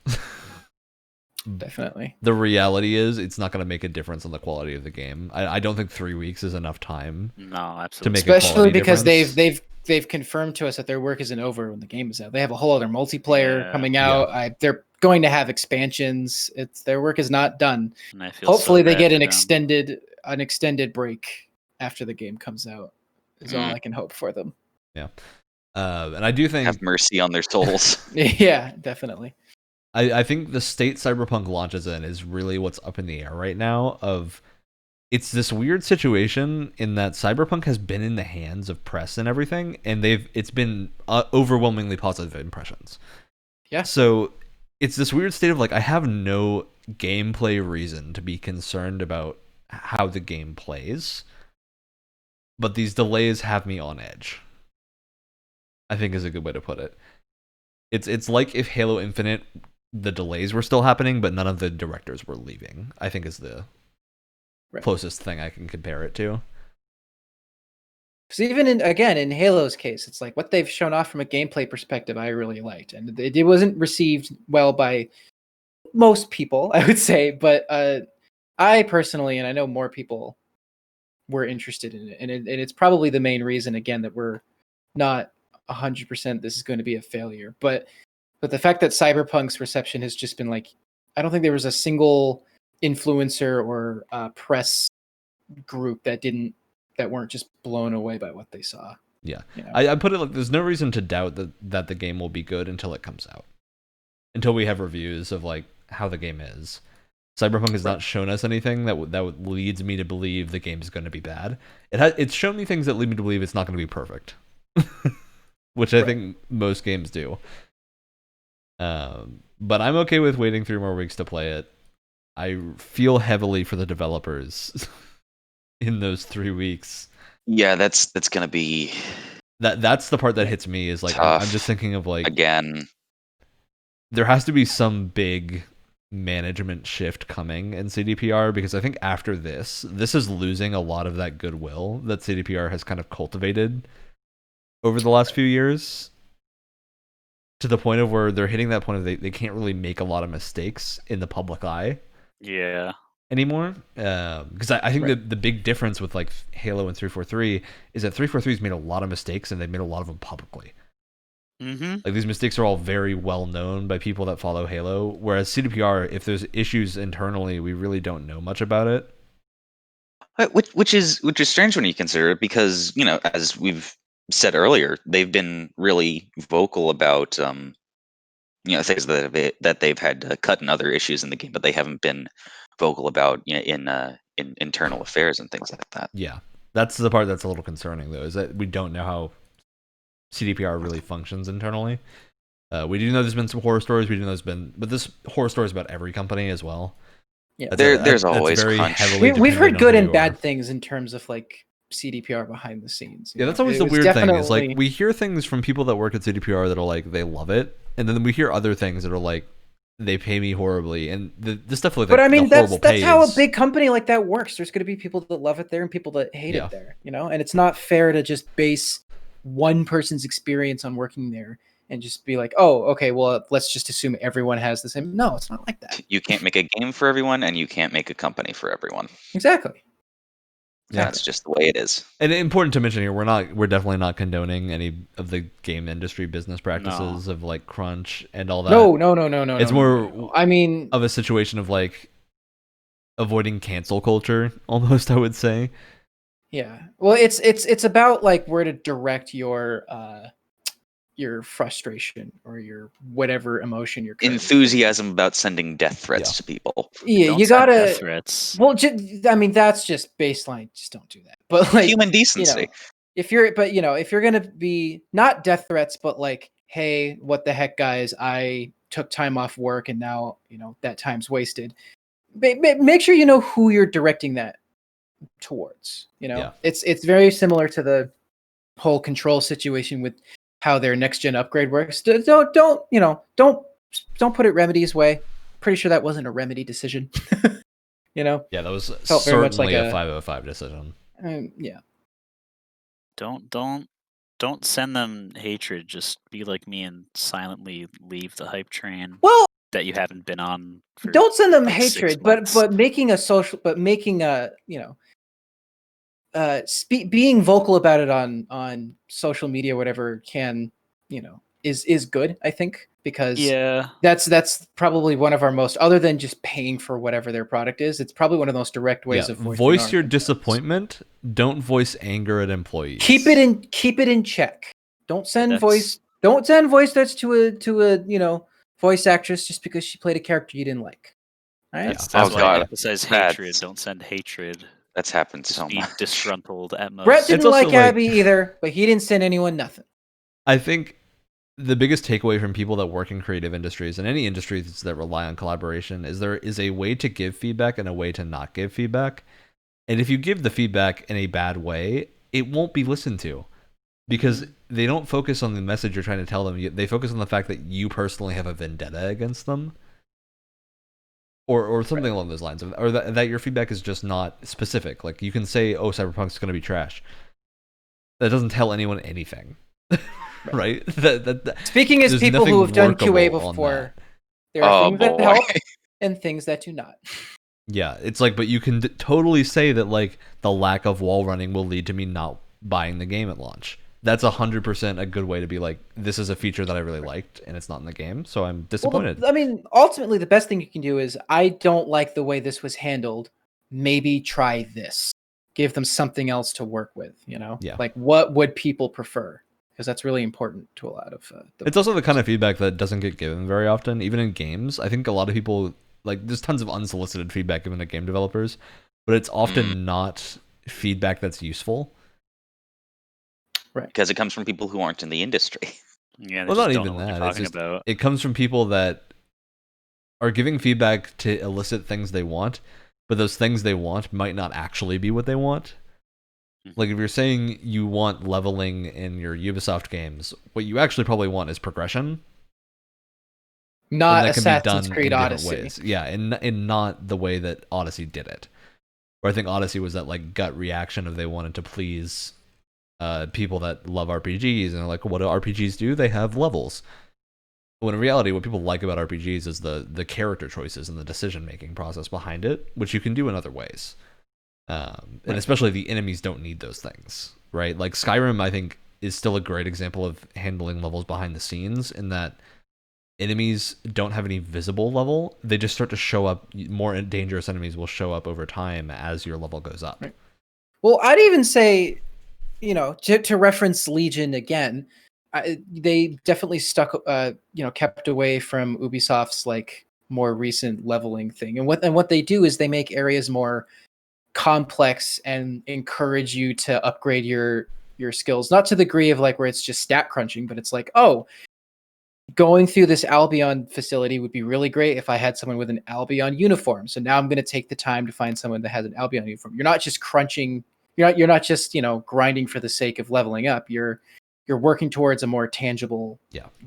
Definitely. The reality is it's not going to make a difference on the quality of the game. I don't think 3 weeks is enough time. No, absolutely. To make especially because difference. they've confirmed to us that their work isn't over when the game is out. They have a whole other multiplayer coming out. Yeah. They're going to have expansions. Their work is not done. And I feel hopefully they get an extended break after the game comes out. Is all I can hope for them. Yeah. And I do think Have mercy on their souls. Yeah, definitely. I think the state Cyberpunk launches in is really what's up in the air right now. It's this weird situation in that Cyberpunk has been in the hands of press and everything, and it's been overwhelmingly positive impressions. Yeah. So it's this weird state of like, I have no gameplay reason to be concerned about how the game plays, but these delays have me on edge, I think is a good way to put it. It's like if Halo Infinite, the delays were still happening, but none of the directors were leaving, I think is the closest thing I can compare it to. Because even in Halo's case, it's like what they've shown off from a gameplay perspective, I really liked, and it wasn't received well by most people, I would say, but I personally, and I know more people, were interested in it, and it's probably the main reason, again, that we're not 100% this is going to be a failure. But the fact that Cyberpunk's reception has just been like, I don't think there was a single influencer or press group that weren't just blown away by what they saw. Yeah, you know? I put it like there's no reason to doubt that the game will be good until it comes out, until we have reviews of like how the game is. Cyberpunk has not shown us anything that leads me to believe the game is going to be bad. It's shown me things that lead me to believe it's not going to be perfect, which I think most games do. But I'm okay with waiting 3 more weeks to play it. I feel heavily for the developers in those 3 weeks. Yeah, that's gonna be that's the part that hits me is like I'm just thinking of like, again, there has to be some big management shift coming in CDPR, because I think after this is losing a lot of that goodwill that CDPR has kind of cultivated over the last few years, to the point of where they're hitting that point of they can't really make a lot of mistakes in the public eye anymore. Because I think the big difference with like Halo and 343 is that 343's made a lot of mistakes, and they've made a lot of them publicly. Like these mistakes are all very well known by people that follow Halo, whereas CDPR, if there's issues internally, we really don't know much about it. which is strange when you consider it, because as we've said earlier, they've been really vocal about things that they've had to cut and other issues in the game, but they haven't been vocal about in internal affairs and things like that. Yeah, that's the part that's a little concerning, though, is that we don't know how CDPR really functions internally. We do know there's been some horror stories. We do know but this horror story is about every company as well. Yeah, there's always crunch. We've heard good and bad things in terms of like CDPR behind the scenes. Yeah, that's always the weird thing. Is like we hear things from people that work at CDPR that are like they love it, and then we hear other things that are like they pay me horribly, and the stuff like. But I mean, that's how a big company like that works. There's going to be people that love it there and people that hate it there, and it's not fair to just base one person's experience on working there and just be like, oh, okay, well, let's just assume everyone has the same. No, it's not like that. You can't make a game for everyone, and you can't make a company for everyone. Exactly. That's just the way it is. And important to mention here, we're definitely not condoning any of the game industry business practices of like crunch and all that. No. It's more, I mean, of a situation of like avoiding cancel culture, almost, I would say. Yeah. Well, it's about like where to direct your frustration or your whatever emotion you're enthusiasm about sending death threats to people. Yeah, you gotta death threats. Well, I mean, that's just baseline. Just don't do that. But like human decency. If you're gonna be not death threats, but like, hey, what the heck, guys? I took time off work and now that time's wasted. Make sure you know who you're directing that towards. It's very similar to the whole Control situation with how their next gen upgrade works. Don't put it Remedy's way. Pretty sure that wasn't a Remedy decision. Yeah, that was certainly like a 505 decision. Yeah. Don't send them hatred. Just be like me and silently leave the hype train. Well, that you haven't been on. Don't send them hatred, but making a being vocal about it on social media, whatever, can is good, I think, because that's probably one of our most, other than just paying for whatever their product is, it's probably one of the most direct ways of voice your disappointment. Don't voice anger at employees. Keep it in check. Don't send voice notes to a voice actress just because she played a character you didn't like. All right? That's Oh, why God. I emphasize That's- hatred. Don't send hatred. That's happened Just so be much. disgruntled at most. Brett It's didn't also like like- Abby either, but he didn't send anyone nothing. I think the biggest takeaway from people that work in creative industries and any industries that rely on collaboration is there is a way to give feedback and a way to not give feedback. And if you give the feedback in a bad way, it won't be listened to because they don't focus on the message you're trying to tell them. They focus on the fact that you personally have a vendetta against them. Or something along those lines, or that your feedback is just not specific. Like you can say, "Oh, Cyberpunk's going to be trash." That doesn't tell anyone anything, right? Speaking as there's people who have done nothing QA workable on before, that. there are Oh, things that boy. help and things that do not. Yeah, it's like, but you can totally say that like the lack of wall running will lead to me not buying the game at launch. That's 100% a good way to be like, this is a feature that I really liked and it's not in the game, so I'm disappointed. Well, ultimately, the best thing you can do is, I don't like the way this was handled. Maybe try this. Give them something else to work with. Yeah. Like what would people prefer? Because that's really important to a lot of. It's also the kind of feedback that doesn't get given very often, even in games. I think a lot of people there's tons of unsolicited feedback given to game developers, but it's often not feedback that's useful. Right. Because it comes from people who aren't in the industry. Yeah, they Well, just not don't even know what that. they're It's talking just about. it comes from people that are giving feedback to elicit things they want, but those things they want might not actually be what they want. Like if you're saying you want leveling in your Ubisoft games, what you actually probably want is progression. Not and that can be Assassin's done Creed in different Odyssey. ways. Yeah, and not the way that Odyssey did it. Where I think Odyssey was that like gut reaction of they wanted to please people that love RPGs, and they're like, what do RPGs do? They have levels. When in reality, what people like about RPGs is the character choices and the decision making process behind it, which you can do in other ways. And especially the enemies don't need those things, right? Like Skyrim, I think, is still a great example of handling levels behind the scenes in that enemies don't have any visible level. They just start to show up. More dangerous enemies will show up over time as your level goes up. Right. Well, I'd even say, to reference Legion again, they definitely kept away from Ubisoft's like more recent leveling thing. And what they do is they make areas more complex and encourage you to upgrade your skills, not to the degree of like where it's just stat crunching, but it's like, oh, going through this Albion facility would be really great if I had someone with an Albion uniform. So now I'm going to take the time to find someone that has an Albion uniform. You're not just crunching. You're not just grinding for the sake of leveling up. You're working towards a more tangible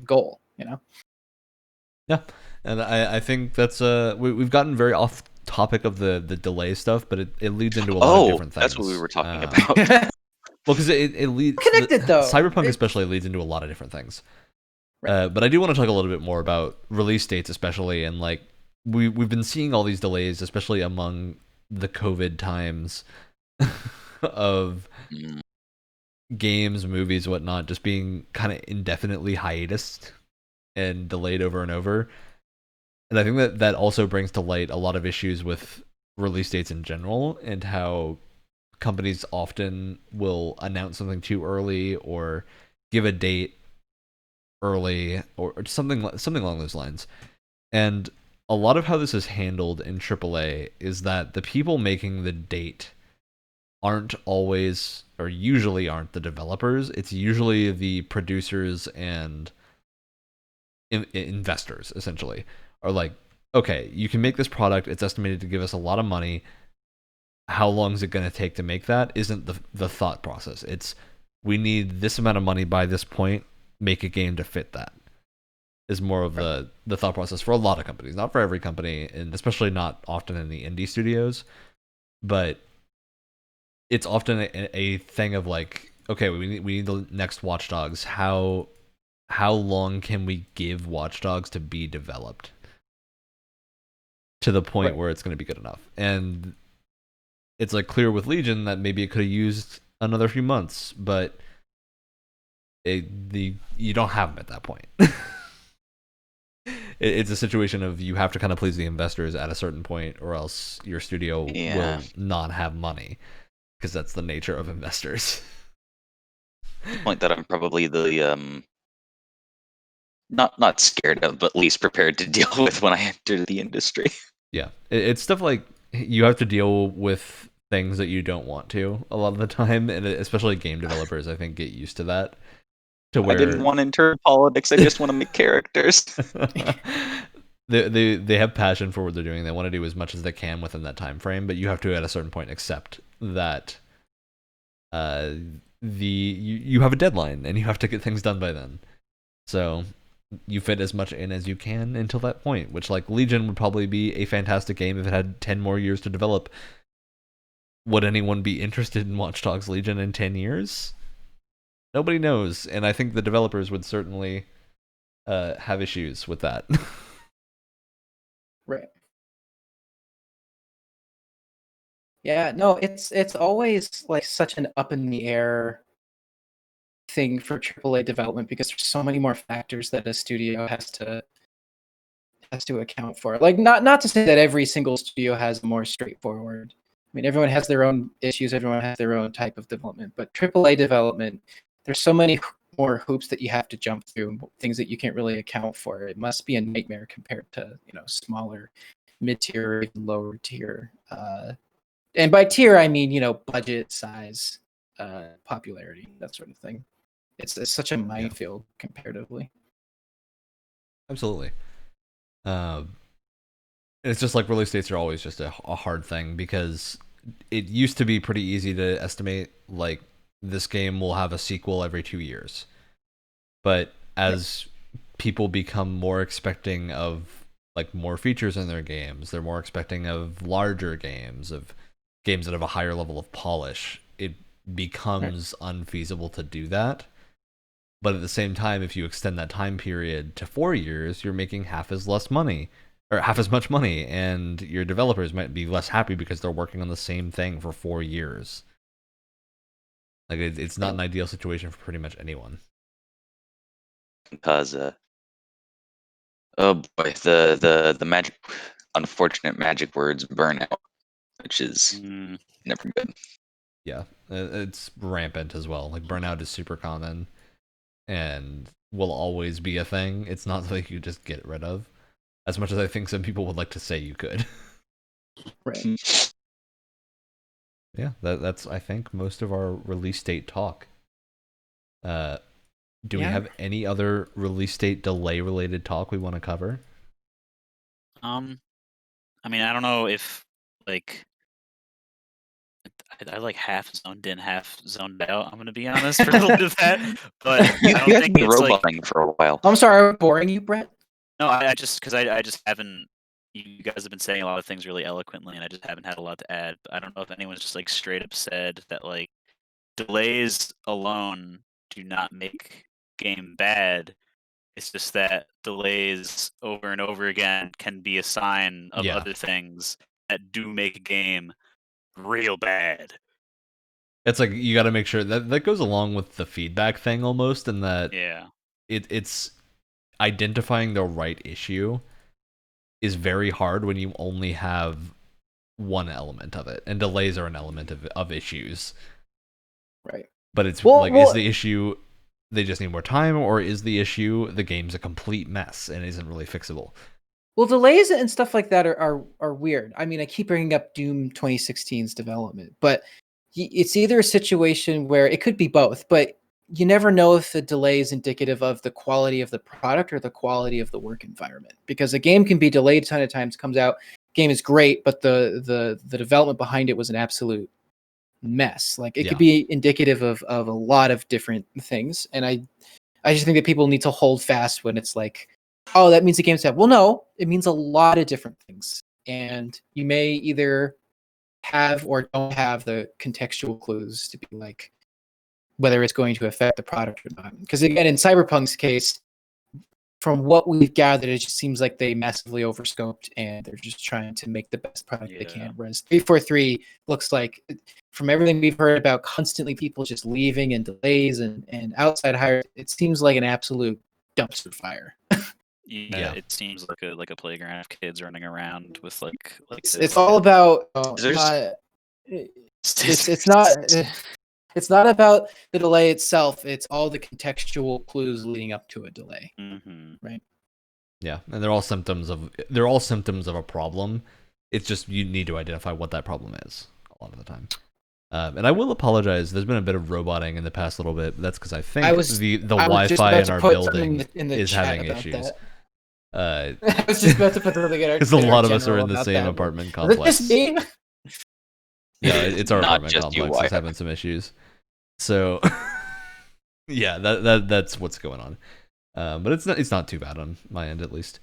goal. Yeah, and I think that's we've gotten very off topic of the delay stuff, but it leads into a lot of different things. That's what we were talking about. Well, because it leads connected though. Cyberpunk especially leads into a lot of different things. Right. But I do want to talk a little bit more about release dates, especially, and like we've been seeing all these delays, especially among the COVID times of games, movies, whatnot, just being kind of indefinitely hiatused and delayed over and over. And I think that also brings to light a lot of issues with release dates in general and how companies often will announce something too early or give a date early or something along those lines. And a lot of how this is handled in AAA is that the people making the date aren't always, or usually aren't, the developers. It's usually the producers and investors, essentially, are like, okay, you can make this product, it's estimated to give us a lot of money. How long is it going to take to make that? Isn't the thought process. It's, we need this amount of money by this point, make a game to fit that. Is more of the thought process for a lot of companies, not for every company, and especially not often in the indie studios. But it's often a thing of like, okay, we need the next Watch Dogs. How long can we give Watch Dogs to be developed to the point where it's going to be good enough? And it's like clear with Legion that maybe it could have used another few months, but you don't have them at that point. It's a situation of you have to kind of please the investors at a certain point, or else your studio will not have money, because that's the nature of investors. point that I'm probably the not scared of, but least prepared to deal with when I enter the industry. Yeah, it's stuff like you have to deal with things that you don't want to a lot of the time, and especially game developers, I think, get used to that. To I didn't where want to enter politics. I just want to make characters. they have passion for what they're doing. They want to do as much as they can within that time frame, but you have to at a certain point accept that you have a deadline and you have to get things done by then. So you fit as much in as you can until that point, which, like, Legion would probably be a fantastic game if it had 10 more years to develop. Would anyone be interested in Watch Dogs Legion in 10 years? Nobody knows, and I think the developers would certainly have issues with that. Right. Yeah, no, it's always like such an up in the air thing for AAA development because there's so many more factors that a studio has to account for. Like not to say that every single studio has more straightforward. I mean, everyone has their own issues, everyone has their own type of development, but AAA development, there's so many more hoops that you have to jump through, things that you can't really account for. It must be a nightmare compared to, smaller mid-tier or even lower tier. And by tier, I mean, budget, size, popularity, that sort of thing. It's such a minefield comparatively. Absolutely. It's just like release dates are always just a hard thing because it used to be pretty easy to estimate, like, this game will have a sequel every 2 years. But as people become more expecting of, like, more features in their games, they're more expecting of larger games, of games that have a higher level of polish, it becomes unfeasible to do that. But at the same time, if you extend that time period to 4 years, you're making half as much money, and your developers might be less happy because they're working on the same thing for 4 years. Like, it's not an ideal situation for pretty much anyone. Because oh boy, the unfortunate magic words burnout, which is never good. Yeah, it's rampant as well. Like, burnout is super common and will always be a thing. It's not like you just get rid of, as much as I think some people would like to say you could. Right. Yeah, that's, I think, most of our release date talk. Do we have any other release date delay related talk we want to cover? I mean, I don't know if, like, I like half zoned in, half zoned out. I'm gonna be honest for a little bit of that, but You I don't have think been it's like. roboting for a while. I'm sorry, I'm boring you, Brett. No, I just because I just haven't. You guys have been saying a lot of things really eloquently, and I just haven't had a lot to add. But I don't know if anyone's just like straight up said that like delays alone do not make game bad. It's just that delays over and over again can be a sign of other things that do make a game real bad. It's like you got to make sure that goes along with the feedback thing almost, in that it's identifying the right issue is very hard when you only have one element of it, and delays are an element of issues. Right. But it's is the issue they just need more time, or is the issue the game's a complete mess and isn't really fixable? Well, delays and stuff like that are weird. I mean, I keep bringing up Doom 2016's development, but it's either a situation where it could be both, but you never know if the delay is indicative of the quality of the product or the quality of the work environment. Because a game can be delayed a ton of times, comes out, game is great, but the development behind it was an absolute mess. Like, it could be indicative of a lot of different things. And I just think that people need to hold fast when it's like, oh, that means the game's bad. Well, no, it means a lot of different things. And you may either have or don't have the contextual clues to be like whether it's going to affect the product or not. Because again, in Cyberpunk's case, from what we've gathered, it just seems like they massively overscoped and they're just trying to make the best product they can. Whereas 343 looks like, from everything we've heard about constantly people just leaving and delays and outside hires, it seems like an absolute dumpster fire. Yeah, it seems like a playground of kids running around with like it's all about it's not It's not about the delay itself. It's all the contextual clues leading up to a delay. Right. Yeah, and they're all symptoms of a problem. It's just you need to identify what that problem is a lot of the time. And I will apologize. There's been a bit of roboting in the past little bit. That's because I think the Wi-Fi in our building is having issues. I was just about to put something in our because a lot of us are in the same apartment complex. Is it just me? Yeah, it's our Not apartment just complex you, that's having some issues. So, yeah, that's what's going on. But it's not too bad on my end at least.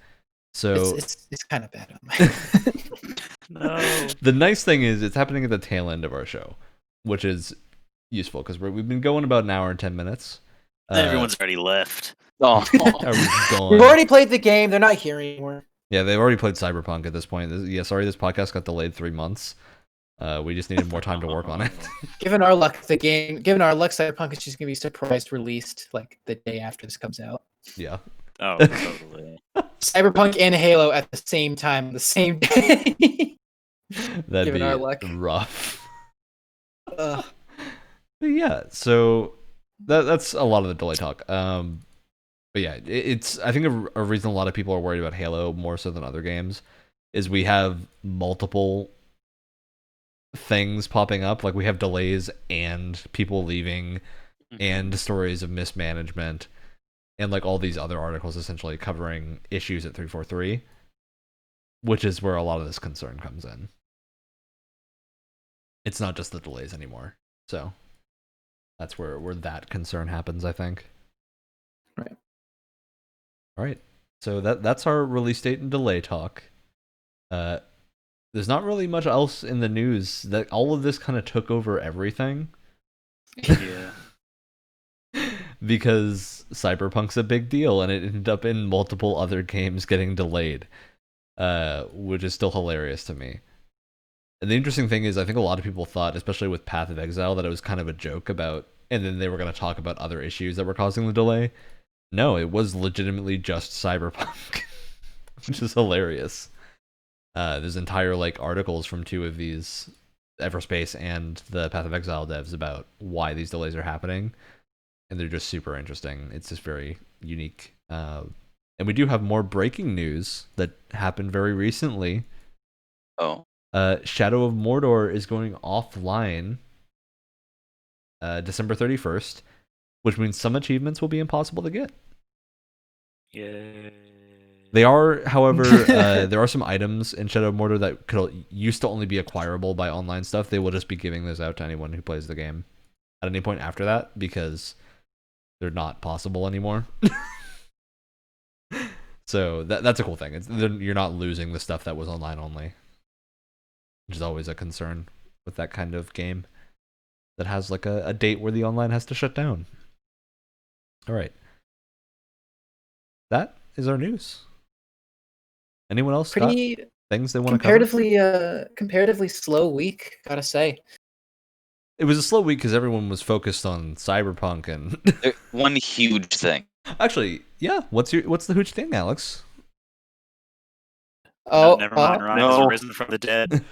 So it's kind of bad on my end. No. The nice thing is it's happening at the tail end of our show, which is useful because we've been going about an hour and 10 minutes. Everyone's already left. Oh, Everyone's gone. We've already played the game. They're not here anymore. Yeah, they've already played Cyberpunk at this point. Sorry, this podcast got delayed 3 months. We just needed more time to work on it. Given our luck, Cyberpunk is just gonna be surprise released like the day after this comes out. Yeah. Oh, totally. Cyberpunk and Halo at the same time, the same day. That'd Given be our luck. rough. Ugh. But yeah, so that's a lot of the delay talk. But yeah, it's I think a reason a lot of people are worried about Halo more so than other games is we have multiple things popping up. Like we have delays and people leaving and stories of mismanagement and like all these other articles essentially covering issues at 343, which is where a lot of this concern comes in. It's not just the delays anymore. So that's where that concern happens, I think. Right. All right. So that's our release date and delay talk. There's not really much else in the news. That all of this kind of took over everything. Yeah. Because Cyberpunk's a big deal and it ended up in multiple other games getting delayed. Which is still hilarious to me. And the interesting thing is I think a lot of people thought, especially with Path of Exile, that it was kind of a joke about, and then they were going to talk about other issues that were causing the delay. No, it was legitimately just Cyberpunk, which is hilarious. There's entire like articles from two of these, Everspace and the Path of Exile devs, about why these delays are happening, and they're just super interesting. It's just very unique. And we do have more breaking news that happened very recently. oh, Shadow of Mordor is going offline December 31st, which means some achievements will be impossible to get. Yay. They are, however, there are some items in Shadow of Mordor that used to only be acquirable by online stuff. They will just be giving those out to anyone who plays the game at any point after that because they're not possible anymore. So that's a cool thing. You're not losing the stuff that was online only, which is always a concern with that kind of game that has like a date where the online has to shut down. All right. That is our news. Anyone else got things they want to cover? Comparatively slow week, gotta say. It was a slow week because everyone was focused on Cyberpunk and one huge thing. Actually, yeah. What's the huge thing, Alex? Oh, never mind. Ryan no. has risen from the dead.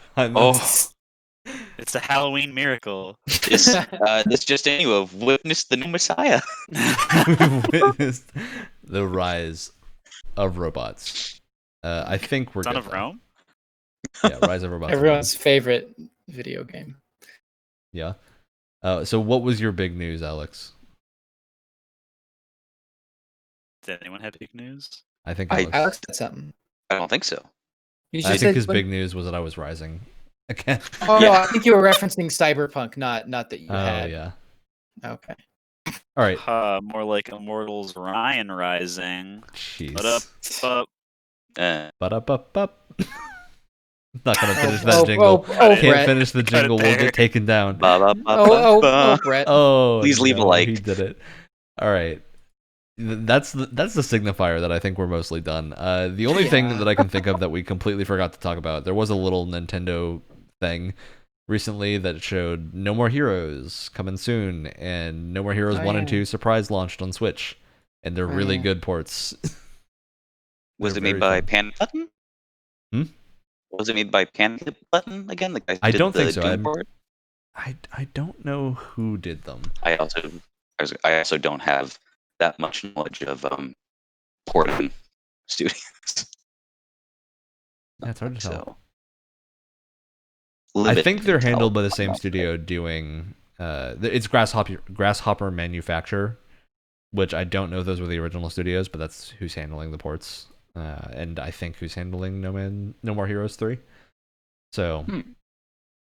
It's a Halloween miracle. This just in, you have witnessed the new Messiah. We've witnessed the rise of robots. I think we're Son good, of though. Rome? Yeah, Rise of Robots. everyone's favorite video game. Yeah. So what was your big news, Alex? Did anyone have big news? I think Alex said something. I don't think so. You I just think said his big news was that I was rising again. Oh no, I think you were referencing Cyberpunk, not that you Oh had. yeah. Okay. All right. More like Immortals Ryan Rising. Jeez. What up? Ba-da-ba-ba. Not gonna finish that Oh, jingle. Can't Brett. finish the Cut it jingle. We'll there. get taken down. Brett. Oh, Please leave a like. He did it. All right. That's the signifier that I think we're mostly done. The only thing that I can think of that we completely forgot to talk about, there was a little Nintendo thing recently that showed No More Heroes coming soon, and No More Heroes 1 and 2 surprise launched on Switch, and they're really good ports. Was it made by Panic Button? Was it made by Panic Button again? The guys I did don't the think so. Doom port? I don't know who did them. I also don't have that much knowledge of porting studios. Yeah, it's hard to tell. So I limited think they're handled intel by the on same that. studio doing. It's Grasshopper Manufacture, which I don't know if those were the original studios, but that's who's handling the ports, and I think who's handling No More Heroes 3. So,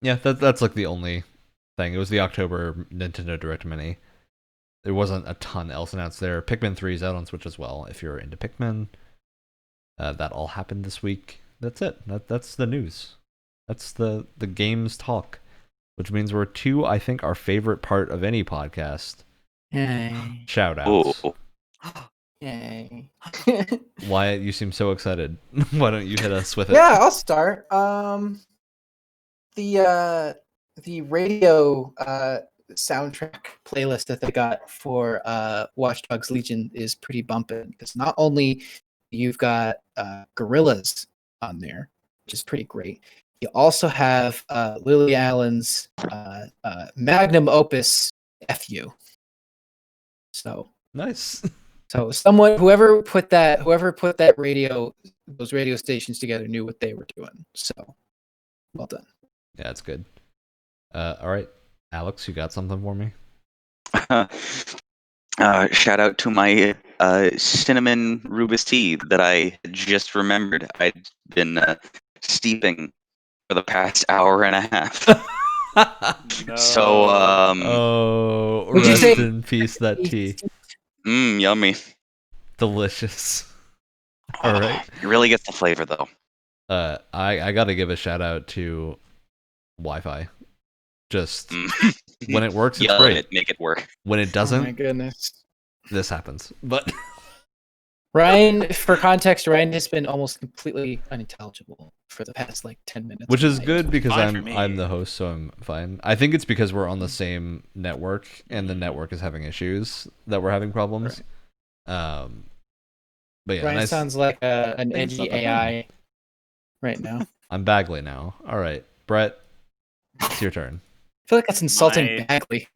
yeah, that's like the only thing. It was the October Nintendo Direct Mini. There wasn't a ton else announced there. Pikmin 3 is out on Switch as well. If you're into Pikmin, that all happened this week. That's it. That's the news. That's the games talk, which means we're to, I think, our favorite part of any podcast. Yay. Shout outs. Oh, Yay. Wyatt, you seem so excited. Why don't you hit us with it? Yeah, I'll start. The radio soundtrack playlist that they got for Watch Dogs Legion is pretty bumping because not only you've got Gorillas on there, which is pretty great. You also have Lily Allen's magnum opus "FU." So Nice. So whoever put that those radio stations together knew what they were doing. So well done. Yeah, that's good. All right, Alex, you got something for me? shout out to my cinnamon rubus tea that I just remembered I'd been steeping for the past hour and a half. So, oh, Would you rest say- in peace, that tea. Yummy. Delicious. All right. It really gets the flavor though. I gotta give a shout out to Wi-Fi. Just when it works, it's Yell great. at it, make it work. When it Oh my doesn't, goodness. this happens. But Ryan, for context, Ryan has been almost completely unintelligible for the past like 10 minutes. which is tonight. good because Fine for I'm me. the host, so I'm fine. I think it's because we're on the same network and the network is having issues that we're having problems. But yeah, Ryan nice. sounds like an Things edgy not that AI right now. I'm Bagley now. All right, Brett, it's your turn. I feel like that's insulting My- Bagley.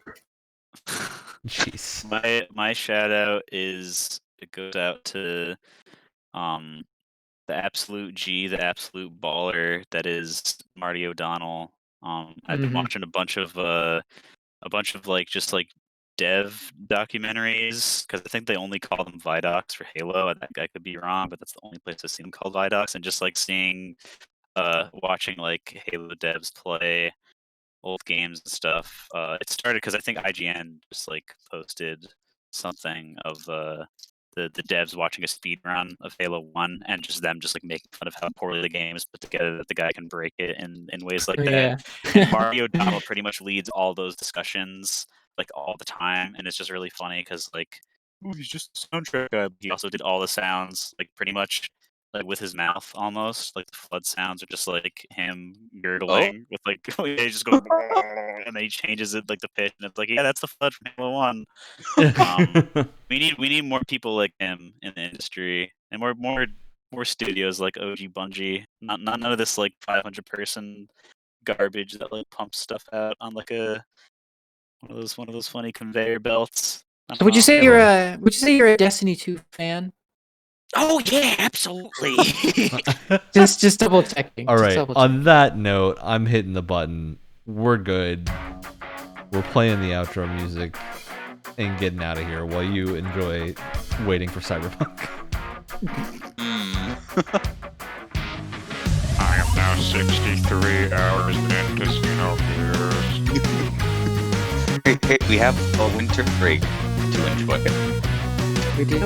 Jeez. My shout out it goes out to the absolute G, the absolute baller that is Marty O'Donnell. I've been Mhm. watching a bunch of like just like dev documentaries because I think they only call them Vidocs for Halo. I could be wrong, but that's the only place I've seen them called Vidocs. And just like watching like Halo devs play old games and stuff. It started because I think IGN just like posted something of the devs watching a speed run of Halo 1 and just them just like making fun of how poorly the game is put together that the guy can break it in ways like that. Yeah. And Mario O'Donnell pretty much leads all those discussions like all the time, and it's just really funny because like he's just a soundtrack guy. He also did all the sounds like pretty much like with his mouth almost. Like the flood sounds are just like him gurgling with like he just goes and then he changes it like the pitch and it's like, yeah, that's the flood from Halo 1. We need more people like him in the industry and more studios like OG Bungie. Not none of this like 500 person garbage that like pumps stuff out on like a one of those funny conveyor belts. I So don't would you know. say you're a Destiny 2 fan? Oh yeah, absolutely. Just double checking. All just right. double On that note, I'm hitting the button. We're good. We're playing the outro music and getting out of here while you enjoy waiting for Cyberpunk. I am now 63 hours into Xenogears. Hey, we have a winter break to enjoy. We do.